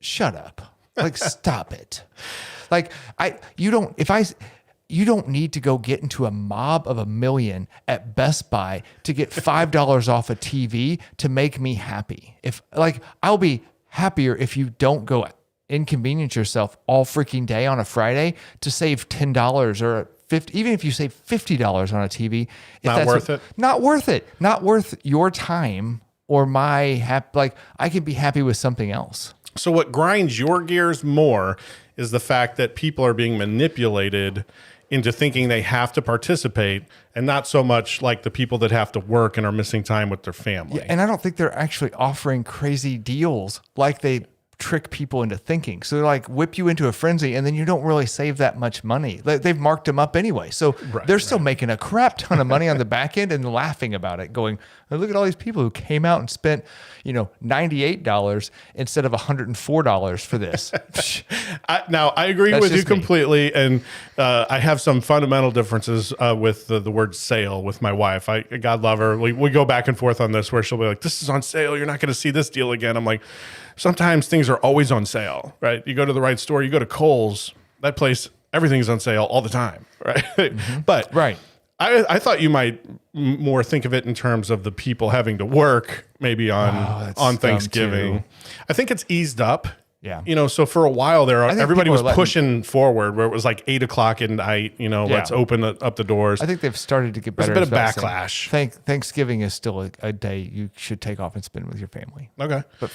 shut up. Like, stop it. Like, you don't need to go get into a mob of 1 million at Best Buy to get $5 off a TV to make me happy. I'll be happier if you don't go inconvenience yourself all freaking day on a Friday to save $10 or even if you save $50 on a TV. Not worth it. Not worth it. Not worth your time or my I could be happy with something else. So what grinds your gears more is the fact that people are being manipulated into thinking they have to participate, and not so much like the people that have to work and are missing time with their family. Yeah, and I don't think they're actually offering crazy deals like they trick people into thinking. So they're like whip you into a frenzy, and then you don't really save that much money. They've marked them up anyway. So they're still making a crap ton of money on the back end and laughing about it, going, oh, look at all these people who came out and spent, $98 instead of $104 for this. I agree with you completely. And I have some fundamental differences with the word sale with my wife. God love her. We go back and forth on this where she'll be like, this is on sale. You're not going to see this deal again. I'm like, sometimes things are always on sale, right? You go to the right store, you go to Kohl's, that place, everything's on sale all the time, right? Mm-hmm. But I thought you might more think of it in terms of the people having to work maybe on Thanksgiving. I think it's eased up. Yeah. So for a while there, everybody was pushing forward where it was like 8 o'clock at night, let's open up the doors. I think they've started to get better. There's a bit of backlash. Thanksgiving is still a day you should take off and spend with your family. Okay. But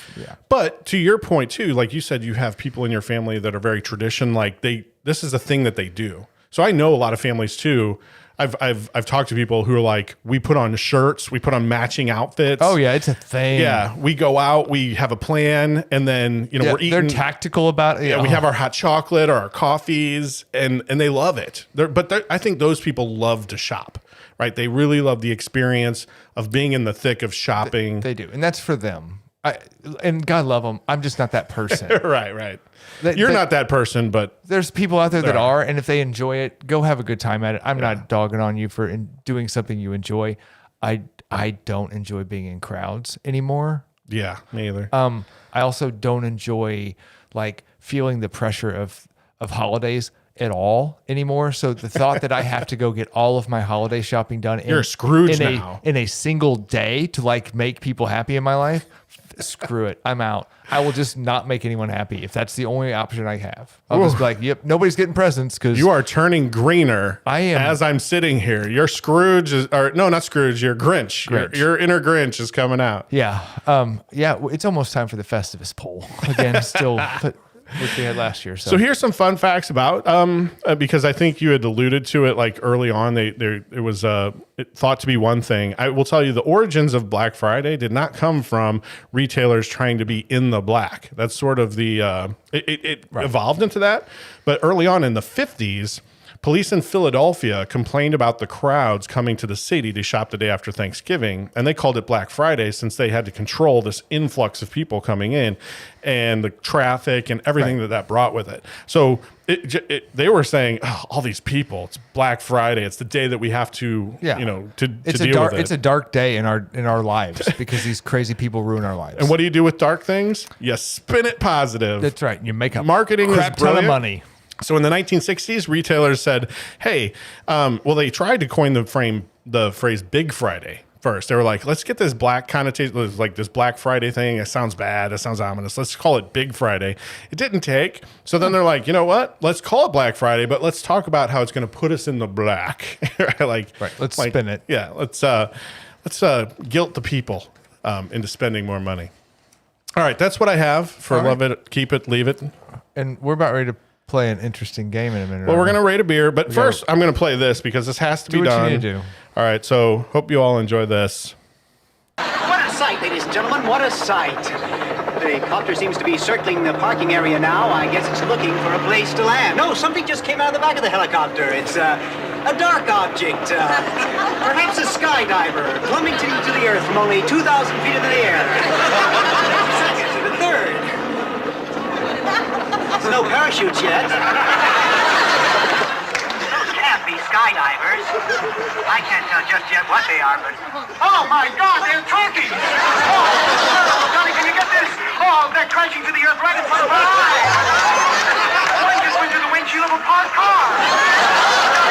But to your point too, like you said, you have people in your family that are very tradition. Like this is a thing that they do. So I know a lot of families too. I've talked to people who are like, we put on shirts, we put on matching outfits. Oh yeah, it's a thing. Yeah, we go out, we have a plan, and then we're eating. They're tactical about it. Yeah, we have our hot chocolate or our coffees, and they love it. I think those people love to shop, right? They really love the experience of being in the thick of shopping. They do, and that's for them. And God love them. I'm just not that person. Right. You're not that person, but there's people out there that are, and if they enjoy it, go have a good time at it. I'm not dogging on you for doing something you enjoy. I don't enjoy being in crowds anymore. Yeah, me either. I also don't enjoy feeling the pressure of holidays at all anymore. So the thought that I have to go get all of my holiday shopping done You're a Scrooge now. In a single day to make people happy in my life, screw it. I'm out. I will just not make anyone happy if that's the only option I have. I'll just be like, yep, nobody's getting presents because you are turning greener. I am. As I'm sitting here. Your Scrooge not Scrooge, your Grinch. Your inner Grinch is coming out. Yeah. It's almost time for the Festivus poll again. Still, which we had last year. So here's some fun facts about because I think you had alluded to it early on. It was thought to be one thing. I will tell you the origins of Black Friday did not come from retailers trying to be in the black. That's sort of the it evolved into that. But early on in the 50s, police in Philadelphia complained about the crowds coming to the city to shop the day after Thanksgiving, and they called it Black Friday since they had to control this influx of people coming in and the traffic and everything that brought with it. So they were saying, oh, all these people, it's Black Friday. It's the day that we have to, to deal with it. It's a dark day in our lives because these crazy people ruin our lives. And what do you do with dark things? You spin it positive. That's right. You make a marketing crap ton of money. So in the 1960s, retailers said, hey, they tried to coin the phrase Big Friday first. They were like, let's get this black connotation, like this Black Friday thing. It sounds bad. That sounds ominous. Let's call it Big Friday. It didn't take. So then they're like, you know what? Let's call it Black Friday, but let's talk about how it's going to put us in the black. Let's spin it. Yeah. Let's guilt the people into spending more money. All right. That's what I have for Love It, Keep It, Leave It. And we're about ready to play an interesting game in a minute. Well, we're going to rate a beer, but first I'm going to play this because this has to be done. You need to do. All right, so hope you all enjoy this. What a sight, ladies and gentlemen, what a sight. The copter seems to be circling the parking area now. I guess it's looking for a place to land. No, something just came out of the back of the helicopter. It's a dark object, perhaps a skydiver, plummeting to the earth from only 2,000 feet into the air. Second to the third. There's no parachutes yet. Those can't be skydivers. I can't tell just yet what they are, but... Oh, my God, they're turkeys! Oh, Johnny, can you get this? Oh, they're crashing to the earth right in front of our eyes. One just went through the windshield of a parked car.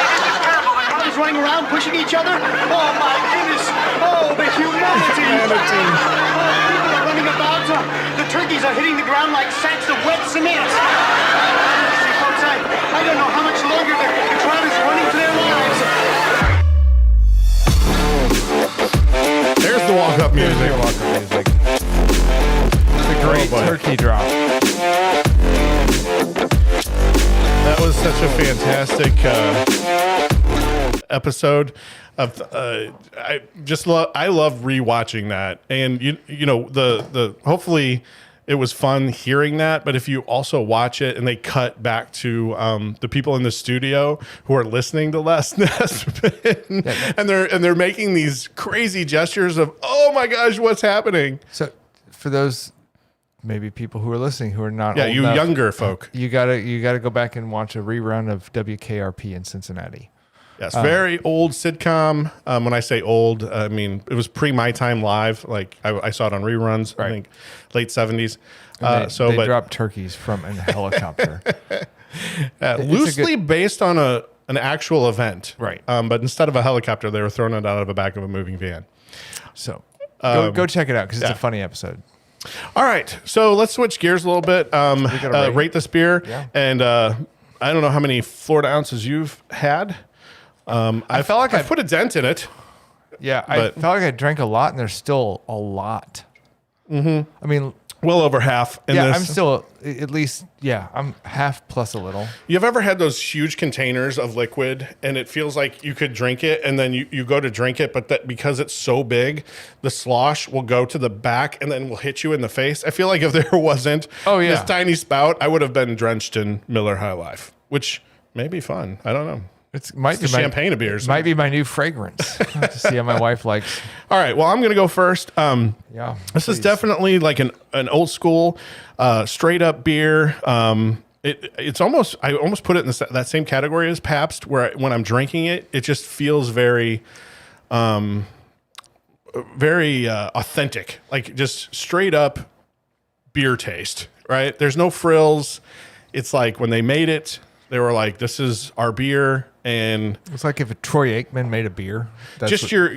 This is terrible. The cars running around, pushing each other. Oh, my goodness. Oh, the humanity. Oh, people are running about. The turkeys are hitting the ground like sacks of wet cement. See, folks, I don't know how much longer the crowd is running for their lives. There's the walk-up music. There's your walk-up music. It's a great turkey drop. That was such a fantastic episode of I love rewatching that, and you know the hopefully it was fun hearing that, but if you also watch it and they cut back to the people in the studio who are listening to Les Nessman, and they're making these crazy gestures of, oh my gosh, what's happening? So for those maybe people who are listening who are not old you enough, younger folk, you gotta go back and watch a rerun of WKRP in Cincinnati. yes, very old sitcom. When I say old, I mean it was pre my time live. Like I saw it on reruns. Right. I think late 70s. They dropped turkeys from a helicopter. Loosely based on an actual event, Right. But instead of a helicopter, they were throwing it out of the back of a moving van. So go check it out because it's a funny episode. All right, so let's switch gears a little bit. Rate this beer, and I don't know how many Florida ounces you've had. I felt like I put a dent in it. Yeah, I felt like I drank a lot, and there's still a lot. Mm-hmm. I mean, Well over half in this. I'm still at least, I'm half plus a little. You've ever had those huge containers of liquid and it feels like you could drink it and then you go to drink it, but that because it's so big, the slosh will go to the back and then will hit you in the face. I feel like if there wasn't this tiny spout, I would have been drenched in Miller High Life, which may be fun. I don't know. It might be the champagne of beers. Might be my new fragrance. I'll have to see how my wife likes. All right. Well, I'm going to go first. This is definitely like an old school, straight up beer. It's almost, I almost put it in that same category as Pabst, where when I'm drinking it, it just feels very authentic, like just straight up beer taste, right? There's no frills. It's like when they made it, they were like, this is our beer. And it's like if a Troy Aikman made a beer. Just your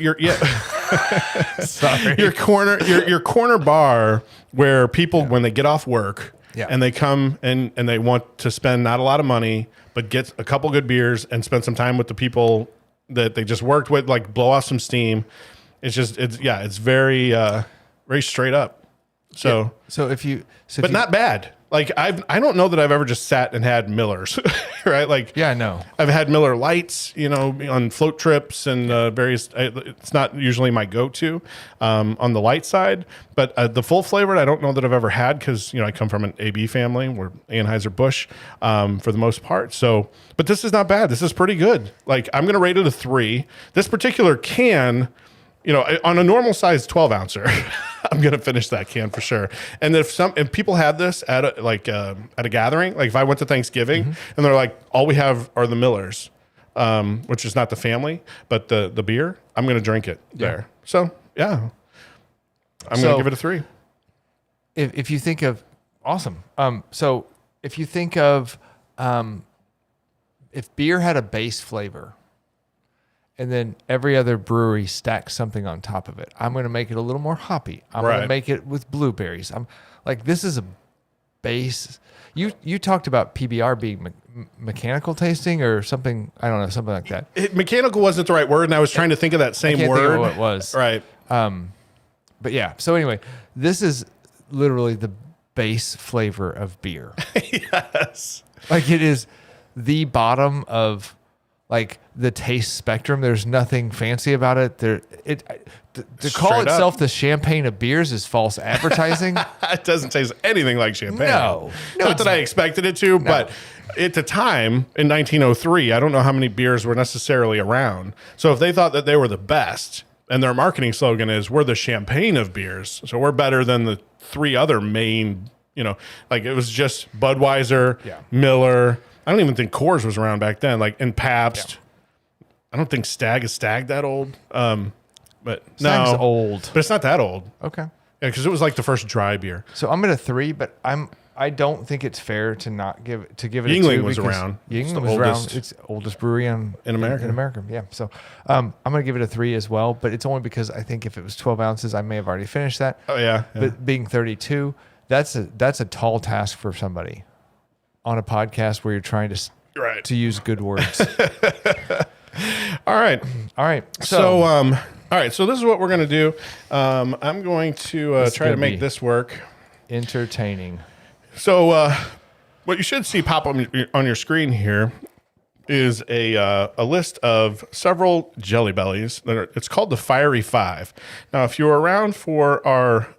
Sorry. your corner bar where people, when they get off work and they come and they want to spend not a lot of money, but get a couple good beers and spend some time with the people that they just worked with, like blow off some steam. It's very, very straight up. So, but not bad. Like I don't know that I've ever just sat and had Millers, right? Like no, I've had Miller Lights, on float trips and various. It's not usually my go-to on the light side, but the full flavored I don't know that I've ever had because I come from an AB family. We're Anheuser-Busch for the most part. So, but this is not bad. This is pretty good. Like I'm gonna rate it a 3. This particular can, on a normal size 12 ouncer. I'm gonna finish that can for sure. And if people have this at a gathering, like if I went to Thanksgiving and they're like, all we have are the Millers, which is not the family, but the beer, I'm gonna drink it there. So I'm gonna give it a 3. If you think of so if you think of if beer had a base flavor, and then every other brewery stacks something on top of it, I'm going to make it a little more hoppy. I'm going to make it with blueberries. I'm like, this is a base. You talked about PBR being mechanical tasting or something. I don't know, something like that. Mechanical wasn't the right word, and I was trying to think of that same word. Think of what it was. Right. But yeah. So anyway, this is literally the base flavor of beer. Yes. Like it is the bottom of like the taste spectrum. There's nothing fancy about it. To call itself the champagne of beers is false advertising. It doesn't taste anything like champagne. No, not that I expected it to, but at the time in 1903, I don't know how many beers were necessarily around. So if they thought that they were the best, and their marketing slogan is "We're the champagne of beers," so we're better than the 3 other main. Like it was just Budweiser, Miller. I don't even think Coors was around back then. Like in Pabst, I don't think Stag is that old. But Stag's no, old, but it's not that old. Okay. Yeah, because it was like the first dry beer. So I'm at a 3, but I don't think it's fair to not give it a 2. Yingling was because around. Yingling the was around. oldest. It's the oldest brewery in America. In America, yeah. So I'm going to give it a 3 as well, but it's only because I think if it was 12 ounces, I may have already finished that. Oh yeah. But being 32, that's a tall task for somebody on a podcast where you're trying to use good words. All right. All right. So all right. So this is what we're gonna do. I'm going to try to make this work. Entertaining. So what you should see pop up on your screen here is a list of several Jelly Bellies. It's called the Fiery Five. Now, if you were around for our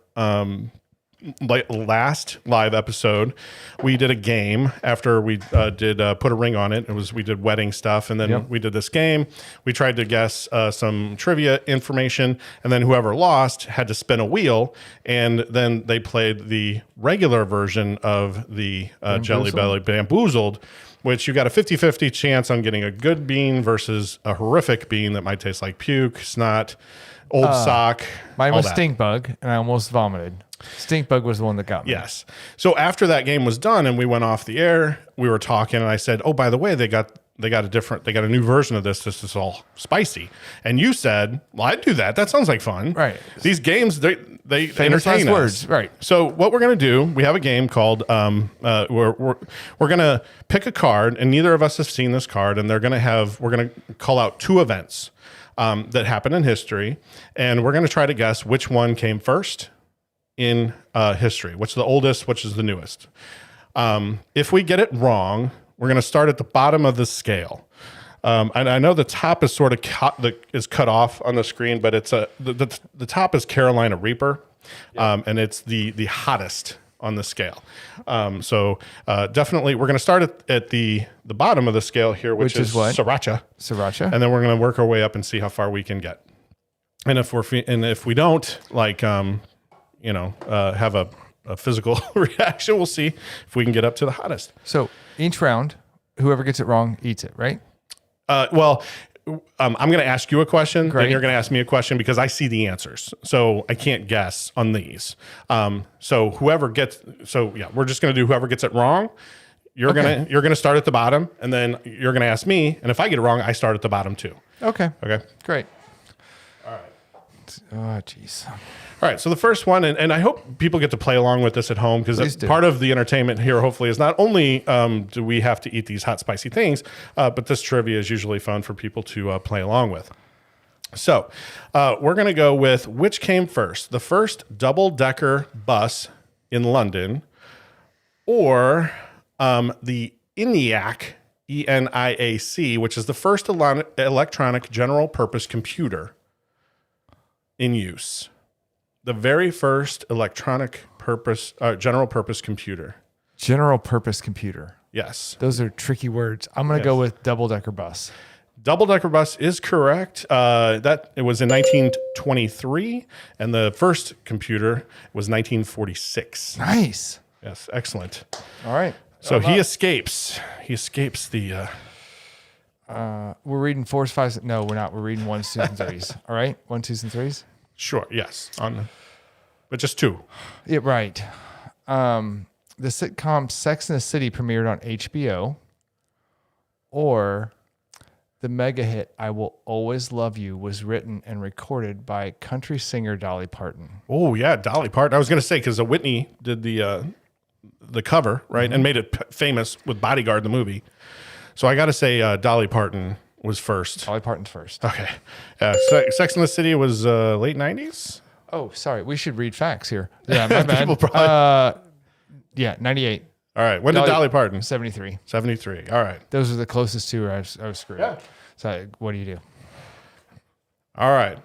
last live episode, we did a game after we did put a ring on it. We did wedding stuff, and then we did this game. We tried to guess some trivia information, and then whoever lost had to spin a wheel, and then they played the regular version of the Jelly Belly Bamboozled, which you got a 50-50 chance on getting a good bean versus a horrific bean that might taste like puke, snot, old sock. Mine was stink bug, and I almost vomited. Stink bug was the one that got me. Yes. So after that game was done and we went off the air, we were talking, and I said, "Oh, by the way, they got a new version of this. This is all spicy." And you said, "Well, I'd do that. That sounds like fun." Right. These games, they Famous entertain last us. words. Right. So what we're gonna do? We have a game called we're gonna pick a card, and neither of us have seen this card, and we're gonna call out 2 events that happened in history, and we're gonna try to guess which one came first in history, which is the oldest, which is the newest. If we get it wrong, we're going to start at the bottom of the scale. And I know the top is sort of cut off on the screen, but it's the top is Carolina Reaper, and it's the hottest on the scale. So definitely, we're going to start at the bottom of the scale here, which is what? Sriracha. Sriracha. And then we're going to work our way up and see how far we can get. And if we don't have a physical reaction, we'll see if we can get up to the hottest. So each round, whoever gets it wrong eats it, right? I'm going to ask you a question, Great. then you're going to ask me a question because I see the answers. So I can't guess on these. We're just going to do whoever gets it wrong. You're going to start at the bottom, and then you're going to ask me. And if I get it wrong, I start at the bottom too. Okay. Great. All right. Oh, jeez. All right, so the first one, and I hope people get to play along with this at home, because part of the entertainment here, hopefully, is not only do we have to eat these hot, spicy things, but this trivia is usually fun for people to play along with. So we're going to go with which came first, the first double-decker bus in London, or the ENIAC, ENIAC, which is the first electronic general-purpose computer in use. The very first general purpose computer. General purpose computer. Yes. Those are tricky words. I'm going to go with double-decker bus. Double-decker bus is correct. It was in 1923, and the first computer was 1946. Nice. Yes, excellent. All right. So he escapes. He escapes the... We're reading 4s, 5s. No, we're not. We're reading 1s, 2s, and 3s. All right? 1, 2s, and 3s? Sure, yes. But just 2. Yeah, right. The sitcom Sex and the City premiered on HBO, or the mega hit I Will Always Love You was written and recorded by country singer Dolly Parton. Oh, yeah, Dolly Parton. I was going to say, because Whitney did the cover, right, and made it famous with Bodyguard, the movie. So I got to say Dolly Parton was first. Dolly Parton's first. Okay. Sex and the City was late 90s? Oh, sorry. We should read facts here. Yeah, my bad. People probably... 98. All right. When did Dolly Parton? 73. 73. All right. Those are the closest two I was screwed. Yeah. So what do you do? All right.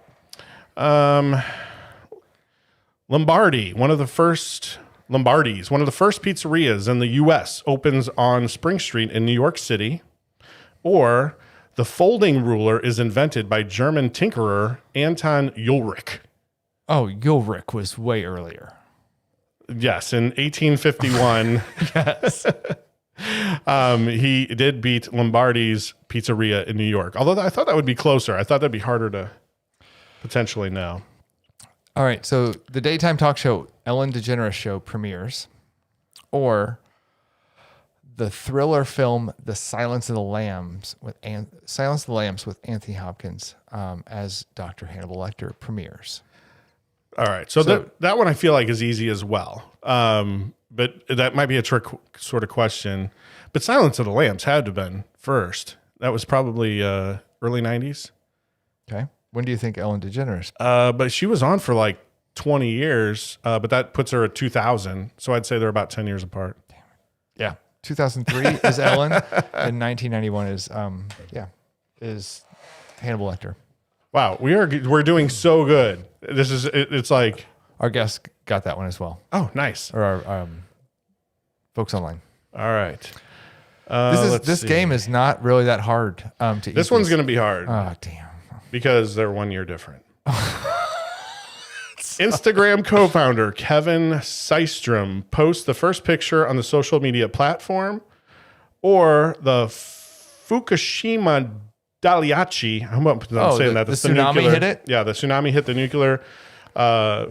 Lombardi's, one of the first pizzerias in the U.S., opens on Spring Street in New York City. Or the folding ruler is invented by German tinkerer Anton Ulrich. Oh, Ulrich was way earlier. Yes, in 1851. Yes. He did beat Lombardi's Pizzeria in New York. Although I thought that would be closer. I thought that'd be harder to potentially know. All right. So the daytime talk show Ellen DeGeneres Show premieres, or the thriller film The Silence of the Lambs with Anthony Hopkins as Dr. Hannibal Lecter premieres. All right. So that one I feel like is easy as well. But that might be a trick sort of question. But Silence of the Lambs had to have been first. That was probably early 90s. Okay. When do you think Ellen DeGeneres? But she was on for like 20 years, but that puts her at 2000. So I'd say they're about 10 years apart. Yeah. 2003 is Ellen, and 1991 is Hannibal Lecter. Wow, we're doing so good. It's like Our guest got that one as well, oh nice. or our folks online. All right, This game is not really that hard to eat. This one's going to be hard Oh damn! because they're 1 year different. Instagram co-founder Kevin Systrom posts the first picture on the social media platform, or the Fukushima Daiichi. I'm saying that. The tsunami hit it? Yeah, the tsunami hit the nuclear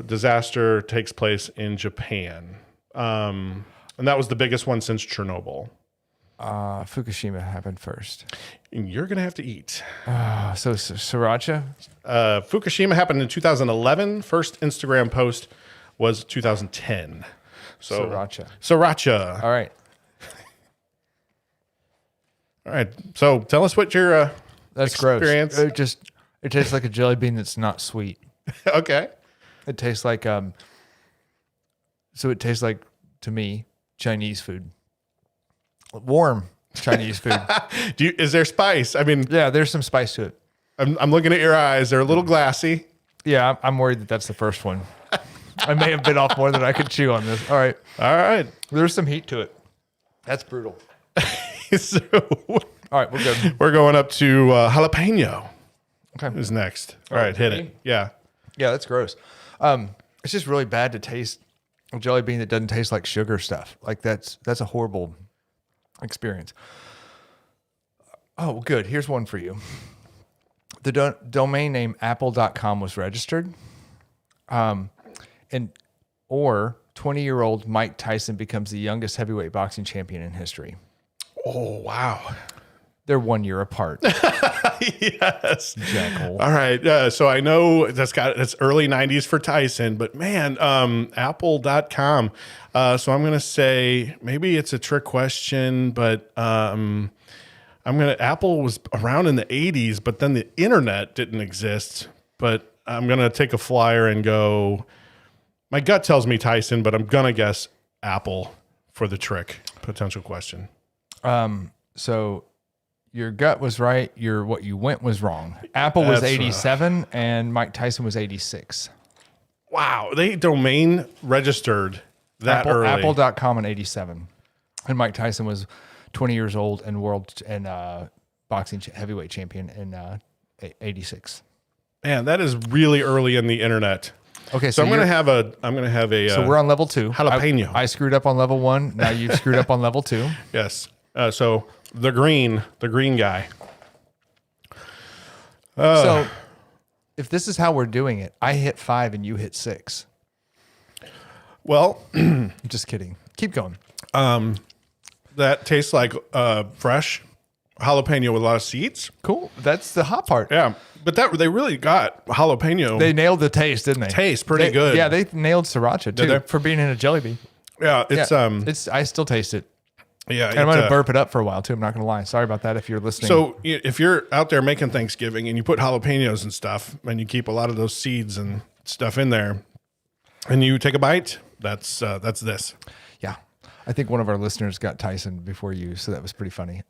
disaster takes place in Japan. And that was the biggest one since Chernobyl. Fukushima happened first. And you're going to have to eat. So sriracha? Fukushima happened in 2011. First Instagram post was 2010. So Sriracha. All right. All right. So tell us what your That's experience. gross. It tastes like a jelly bean that's not sweet. Okay. It tastes like so it tastes like, to me, Chinese food. Warm Chinese food. Is there spice? I mean, Yeah, there's some spice to it. I'm looking at your eyes. They're a little glassy. Yeah, I'm worried that that's the first one. I may have bit off more than I could chew on this. All right. All right. There's some heat to it. That's brutal. So All right, we're good. we're going up to jalapeno. Okay. Who's next? All right, hit it. Yeah. Yeah, that's gross. It's just really bad to taste a jelly bean that doesn't taste like sugar stuff. Like that's a horrible experience. Oh, good. Here's one for you. The domain name apple.com was registered. Or 20-year-old Mike Tyson becomes the youngest heavyweight boxing champion in history. Oh, wow. They're 1 year apart. Yes. Jackhole. All right. So I know that's early 90s for Tyson, but man, apple.com. So I'm going to say maybe it's a trick question, but Apple was around in the 80s, but then the internet didn't exist. But I'm going to take a flyer and go, my gut tells me Tyson, but I'm going to guess Apple for the trick potential question. So your gut was right. What you went was wrong. Apple was That's 87 and Mike Tyson was 86. Wow. They domain registered that early. Apple.com in 87. And Mike Tyson was 20 years old and boxing heavyweight champion in 86. Man, that is really early in the internet. Okay, So I'm going to have a. So we're on level 2. jalapeno. I screwed up on level 1. Now you've screwed up on level 2. Yes. So the green guy. So if this is how we're doing it, I hit 5 and you hit 6. Well, I'm just kidding. Keep going. that tastes like fresh jalapeno with a lot of seeds. Cool. That's the hot part. Yeah, but they really got jalapeno. They nailed the taste, didn't they? Taste pretty good. Yeah, they nailed sriracha too they? for being in a jelly bean. Yeah, it's I still taste it. yeah. And I'm gonna burp it up for a while too. I'm not gonna lie. Sorry about that if you're listening. So if you're out there making Thanksgiving and you put jalapenos and stuff, and you keep a lot of those seeds and stuff in there, and you take a bite, that's this. yeah, I think one of our listeners got Tyson before you, so that was pretty funny.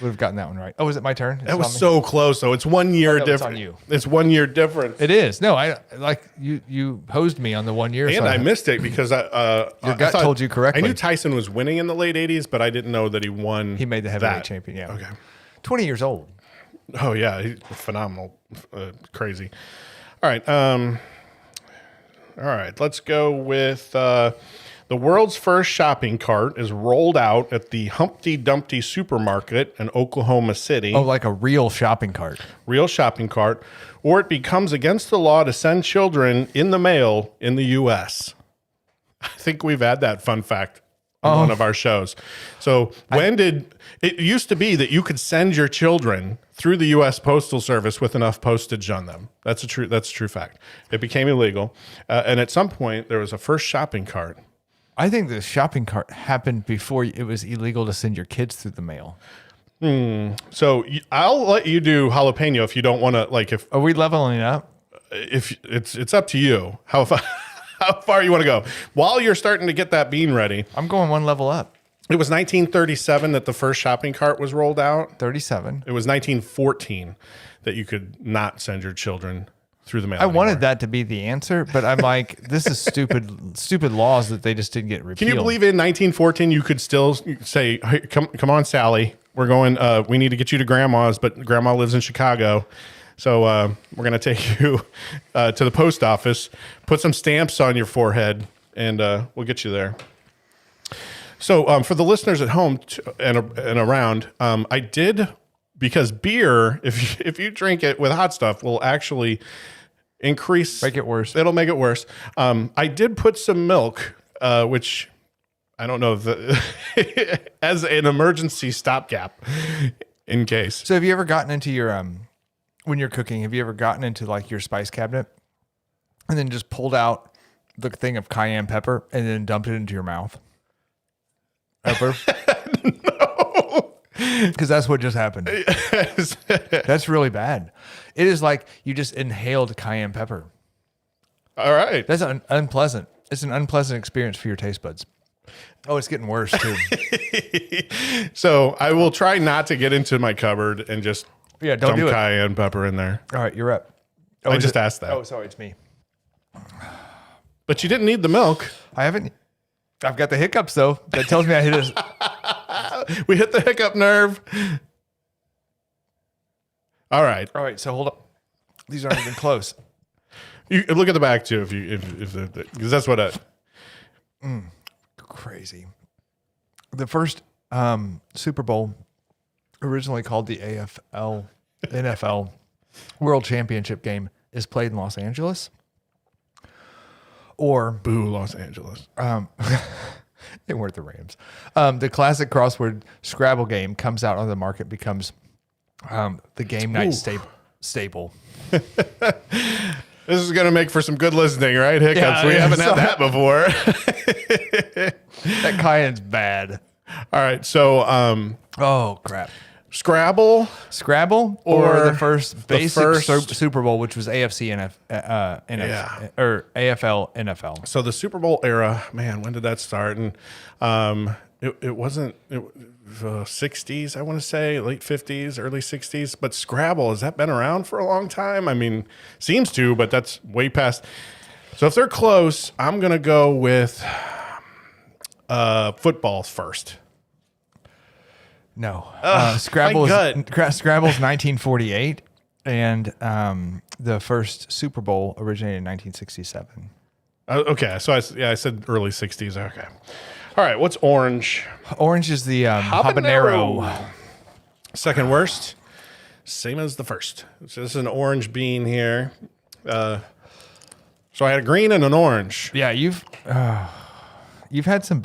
Would have gotten that one right. Oh, is it my turn? That was so close, though. It's 1 year no, it's different. on you. It's 1 year difference. It is. No, I like you hosed me on the 1 year. And so I missed it because your gut told you correctly. I knew Tyson was winning in the late 80s, but I didn't know that he won. He made the heavyweight that. champion. Yeah. Okay. 20 years old. Oh, yeah. He's phenomenal. Crazy. All right. Let's go with The world's first shopping cart is rolled out at the Humpty Dumpty supermarket in Oklahoma City. Oh, like a real shopping cart. Real shopping cart. Or it becomes against the law to send children in the mail in the U.S. I think we've had that fun fact on one of our shows. So it used to be that you could send your children through the U.S. Postal Service with enough postage on them. That's a true fact. It became illegal. And at some point, there was a first shopping cart. I think the shopping cart happened before it was illegal to send your kids through the mail. So I'll let you do jalapeno if you don't want to. Like, if Are we leveling up? if it's up to you how far you want to go. While you're starting to get that bean ready, I'm going one level up. it was 1937 that the first shopping cart was rolled out. 37. It was 1914 that you could not send your children through the mail. I wanted that to be the answer, but I'm like, this is stupid laws that they just didn't get repealed. Can you believe in 1914 you could still say, hey, come on, Sally, we're going, we need to get you to grandma's, but grandma lives in Chicago. So we're going to take you to the post office, put some stamps on your forehead, and we'll get you there. So for the listeners at home and around, I did, because beer, if you drink it with hot stuff, will actually make it worse. It'll make it worse. I did put some milk, which I don't know if as an emergency stopgap in case. So have you ever gotten into your when you're cooking, have you ever gotten into like your spice cabinet and then just pulled out the thing of cayenne pepper and then dumped it into your mouth? Ever? No. Because that's what just happened. That's really bad. It is like you just inhaled cayenne pepper. All right. That's unpleasant. It's an unpleasant experience for your taste buds. Oh, it's getting worse too. So I will try not to get into my cupboard and just Don't dump do it. cayenne pepper in there. All right, you're up. Oh, I is just it? asked that. Oh, sorry, it's me. But you didn't need the milk. I haven't. I've got the hiccups though. That tells me I hit a. We hit the hiccup nerve. All right. All right, so hold up. These aren't even close. You look at the back too, if because that's what Crazy. The first Super Bowl, originally called the NFL World Championship game, is played in Los Angeles. Or boo Los Angeles. they weren't the Rams. The classic crossword Scrabble game comes out on the market, becomes the game night staple. This is going to make for some good listening, right? Hiccups. Yeah, we yeah, haven't had sorry. that before. That cayenne's bad. All right. So, Oh crap! Scrabble. Scrabble Or or the first basic first- Super Bowl, which was AFC Yeah. or AFL NFL. So the Super Bowl era, man, when did that start? And it wasn't 60s, I want to say, late 50s, early 60s. But Scrabble, has that been around for a long time? I mean, seems to, but that's way past. So if they're close, I'm going to go with football first. No, my Scrabble's gut. Scrabble's 1948, and the first Super Bowl originated in 1967. Okay, so I said early 60s. Okay. All right, what's orange? Orange is the habanero. Second worst, same as the first. So this is an orange bean here. So I had a green and an orange. Yeah, you've had some.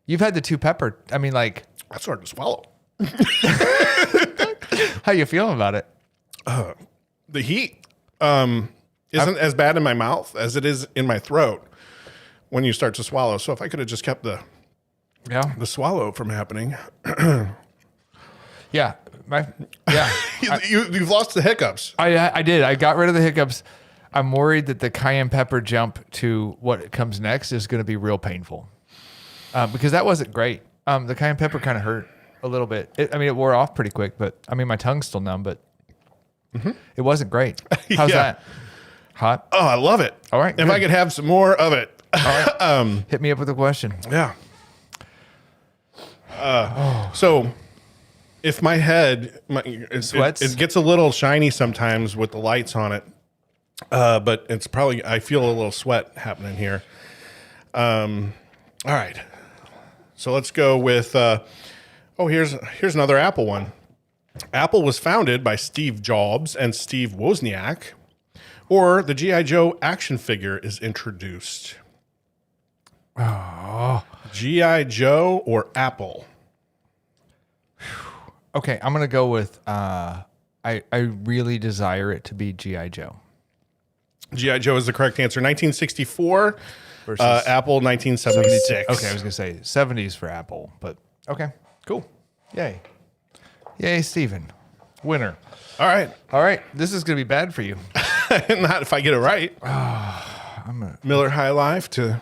You've had the two pepper. I mean, like, That's hard to swallow. how you feeling about it? The heat isn't as bad in my mouth as it is in my throat when you start to swallow. So if I could have just kept the swallow from happening. Yeah, You've lost the hiccups. I did. I got rid of the hiccups. I'm worried that the cayenne pepper jump to what comes next is going to be real painful, because that wasn't great. The cayenne pepper kind of hurt a little bit. It wore off pretty quick, but I mean, my tongue's still numb, but it wasn't great. How's Yeah. that? Hot? Oh, I love it. All right, If good. I could have some more of it. All right. Hit me up with a question. Yeah. So if my head Sweats? it gets a little shiny sometimes with the lights on it, but it's probably, I feel a little sweat happening here. All right. So let's go with, here's another Apple one. Apple was founded by Steve Jobs and Steve Wozniak, or the G.I. Joe action figure is introduced. Oh. G.I. Joe or Apple? Okay, I'm going to go with, I really desire it to be G.I. Joe. G.I. Joe is the correct answer. 1964 Versus Apple 1976. Okay, I was going to say 70s for Apple, but okay, cool. Yay. Yay, Steven. Winner. All right. All right, this is going to be bad for you. Not if I get it right. Miller High Life to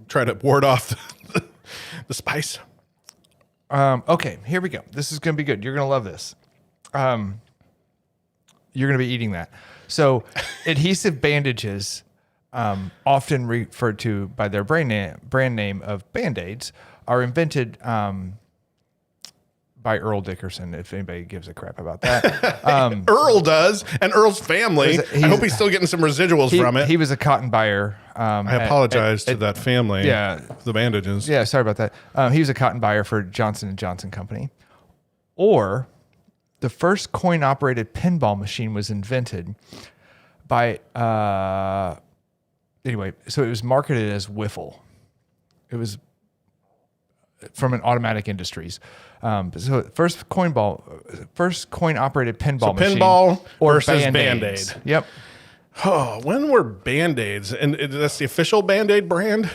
try to ward off the spice. Okay, here we go. This is going to be good. You're going to love this. You're going to be eating that. So, adhesive bandages, often referred to by their brand name of Band-Aids, are invented by Earl Dickerson, if anybody gives a crap about that. Earl does, and Earl's family. I hope he's still getting some residuals from it. He was a cotton buyer. I apologize to that family. Yeah. The bandages. Yeah, sorry about that. He was a cotton buyer for Johnson & Johnson Company. Or the first coin-operated pinball machine was invented by... anyway, so it was marketed as Wiffle. It was from an Automatic Industries. So first coin-operated pinball machine. Pinball or versus Band-Aids. Band-Aid. Yep. Oh, when were Band-Aids? And that's the official Band-Aid brand?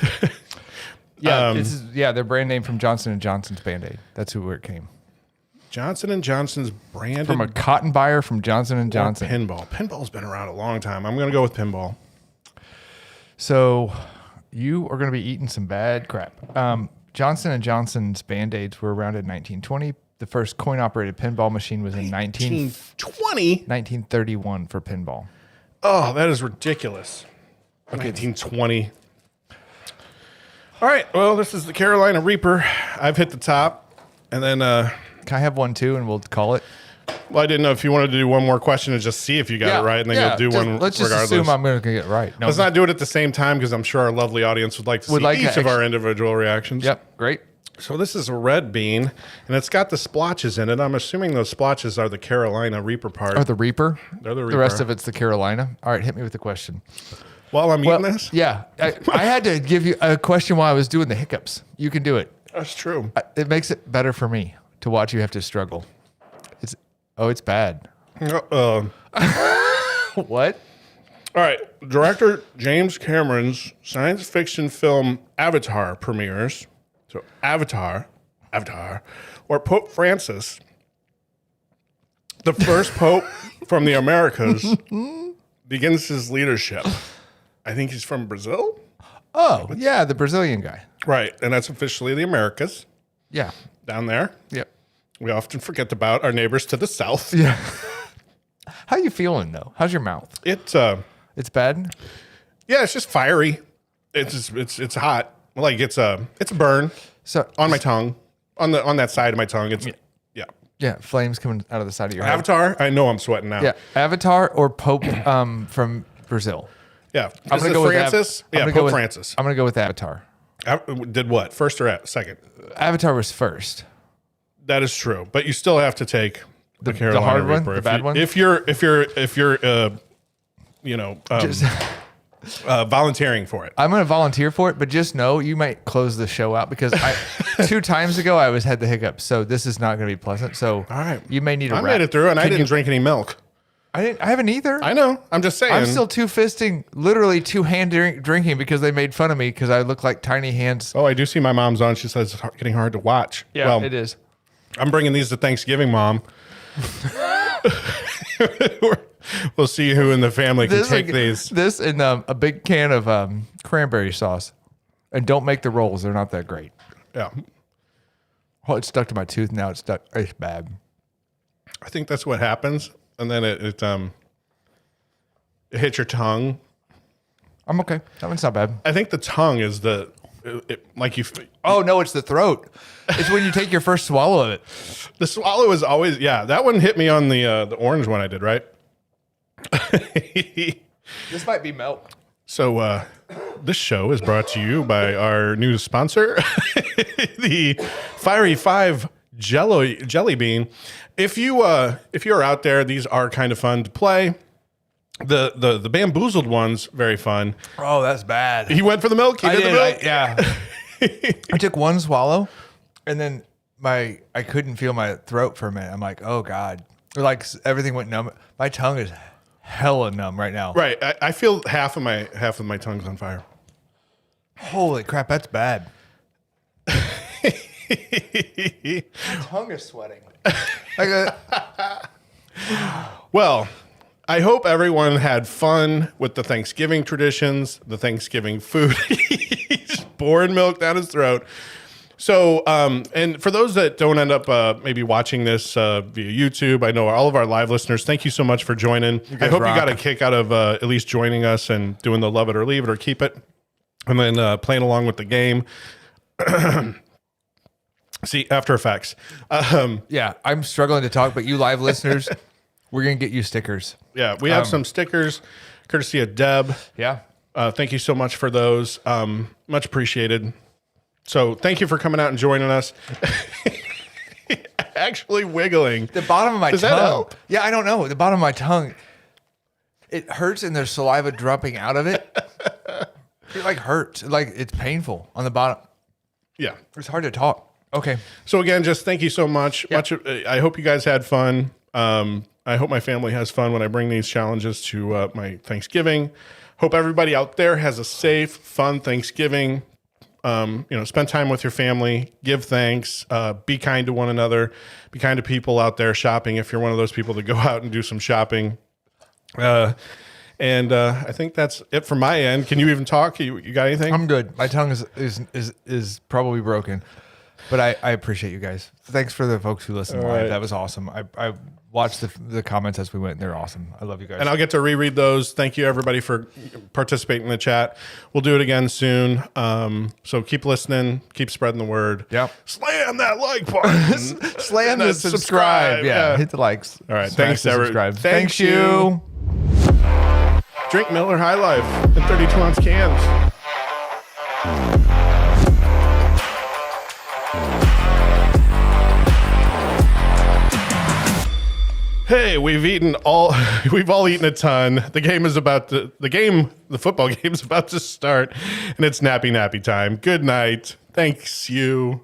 Yeah, their brand name from Johnson & Johnson's Band-Aid. That's where it came. Johnson & Johnson's branded From a cotton buyer from Johnson & Johnson. pinball. Pinball's been around a long time. I'm going to go with pinball. So you are going to be eating some bad crap. Johnson & Johnson's Band-Aids were around in 1920. The first coin-operated pinball machine was in 1931 for pinball. Oh, that is ridiculous. Okay. 1920. All right. Well, this is the Carolina Reaper. I've hit the top. And then... Can I have one too, and we'll call it? Well, I didn't know if you wanted to do one more question and just see if you got it right, and then you'll do one let's just regardless. assume I'm going to get it right. No, Let's not do it at the same time because I'm sure our lovely audience would like to see each of our individual reactions. Yep, great. So this is a red bean, and it's got the splotches in it. I'm assuming those splotches are the Carolina Reaper part. Or the Reaper? They're the Reaper. The rest of it's the Carolina. All right, hit me with the question. While I'm eating this? Yeah. I had to give you a question while I was doing the hiccups. You can do it. That's true. It makes it better for me to watch you have to struggle. It's bad. What? All right. Director James Cameron's science fiction film Avatar premieres. So Avatar, or Pope Francis, the first pope from the Americas, begins his leadership. I think he's from Brazil. Oh, yeah, the Brazilian guy. Right. And that's officially the Americas. Yeah. Down there. Yep. We often forget about our neighbors to the south. Yeah. How you feeling though? How's your mouth? It's bad. Yeah, it's just fiery. It's hot. Like it's a burn. So on my tongue, on that side of my tongue. It's yeah, flames coming out of the side of your head. Avatar. I know I'm sweating now. Yeah, Avatar or Pope from Brazil. Yeah, I'm gonna go Francis. with Pope Francis. I'm gonna go with Avatar. Did what? First or second? Avatar was first. That is true, but you still have to take the Carolina hard one, Reaper. the bad one. If you're volunteering for it. I'm going to volunteer for it, but just know you might close the show out because 2 times ago I had the hiccups, so this is not going to be pleasant. So all right, you may need a I made it through, and I didn't drink any milk. I haven't either. I know. I'm just saying. I'm still literally two-hand drinking because they made fun of me because I look like tiny hands. Oh, I do see my mom's on. She says it's getting hard to watch. Yeah, well, it is. I'm bringing these to Thanksgiving, Mom. We'll see who in the family can take these. This and a big can of cranberry sauce. And don't make the rolls. They're not that great. Yeah. Oh, it's stuck to my tooth. Now it's stuck. It's bad. I think that's what happens. And then it hits your tongue. I'm okay. That one's not bad. I think the tongue is Oh, no, it's the throat. It's when you take your first swallow of it. The swallow is always, that one hit me on the orange one I did, right? This might be milk. So this show is brought to you by our new sponsor, the Fiery 5 Jelly Bean. If you're out there, these are kind of fun to play. The bamboozled one's very fun. Oh, that's bad. He went for the milk. He did the milk. Yeah. I took one swallow, and then I couldn't feel my throat for a minute. I'm like, oh God, like everything went numb. My tongue is hella numb right now. Right. I feel half of my tongue's on fire. Holy crap, that's bad. My tongue is sweating. Well, I hope everyone had fun with the Thanksgiving traditions, the Thanksgiving food. He's pouring milk down his throat. So, and for those that don't end up maybe watching this via YouTube, I know all of our live listeners, thank you so much for joining. I hope you got a kick out of at least joining us and doing the love it or leave it or keep it, and then playing along with the game. See, After Effects. Yeah, I'm struggling to talk, but you live listeners, we're going to get you stickers. Yeah, we have some stickers courtesy of Deb. Yeah. Thank you so much for those. Much appreciated. So thank you for coming out and joining us. Actually wiggling. The bottom of my Does tongue. that help? Yeah, I don't know. The bottom of my tongue, it hurts and there's saliva dropping out of it. It like hurts. Like it's painful on the bottom. Yeah. It's hard to talk. Okay. So again, just thank you so much. Yeah. I hope you guys had fun. I hope my family has fun when I bring these challenges to my Thanksgiving. Hope everybody out there has a safe, fun Thanksgiving. Spend time with your family, give thanks, be kind to one another, be kind to people out there shopping. If you're one of those people that go out and do some shopping. I think that's it from my end. Can you even talk? You got anything? I'm good. My tongue is probably broken, but I appreciate you guys. Thanks for the folks who listened live. right. That was awesome. I watched the comments as we went. They're awesome. I love you guys. And I'll get to reread those. Thank you, everybody, for participating in the chat. We'll do it again soon. So keep listening. Keep spreading the word. Yep. Slam that like button. Slam And the subscribe. Yeah. Hit the likes. All right. Smash Thanks, the everyone. subscribe. Thanks you. Drink Miller High Life in 32-ounce cans. Hey, we've all eaten a ton. The football game's about to start, and it's nappy time. Good night. Thanks you.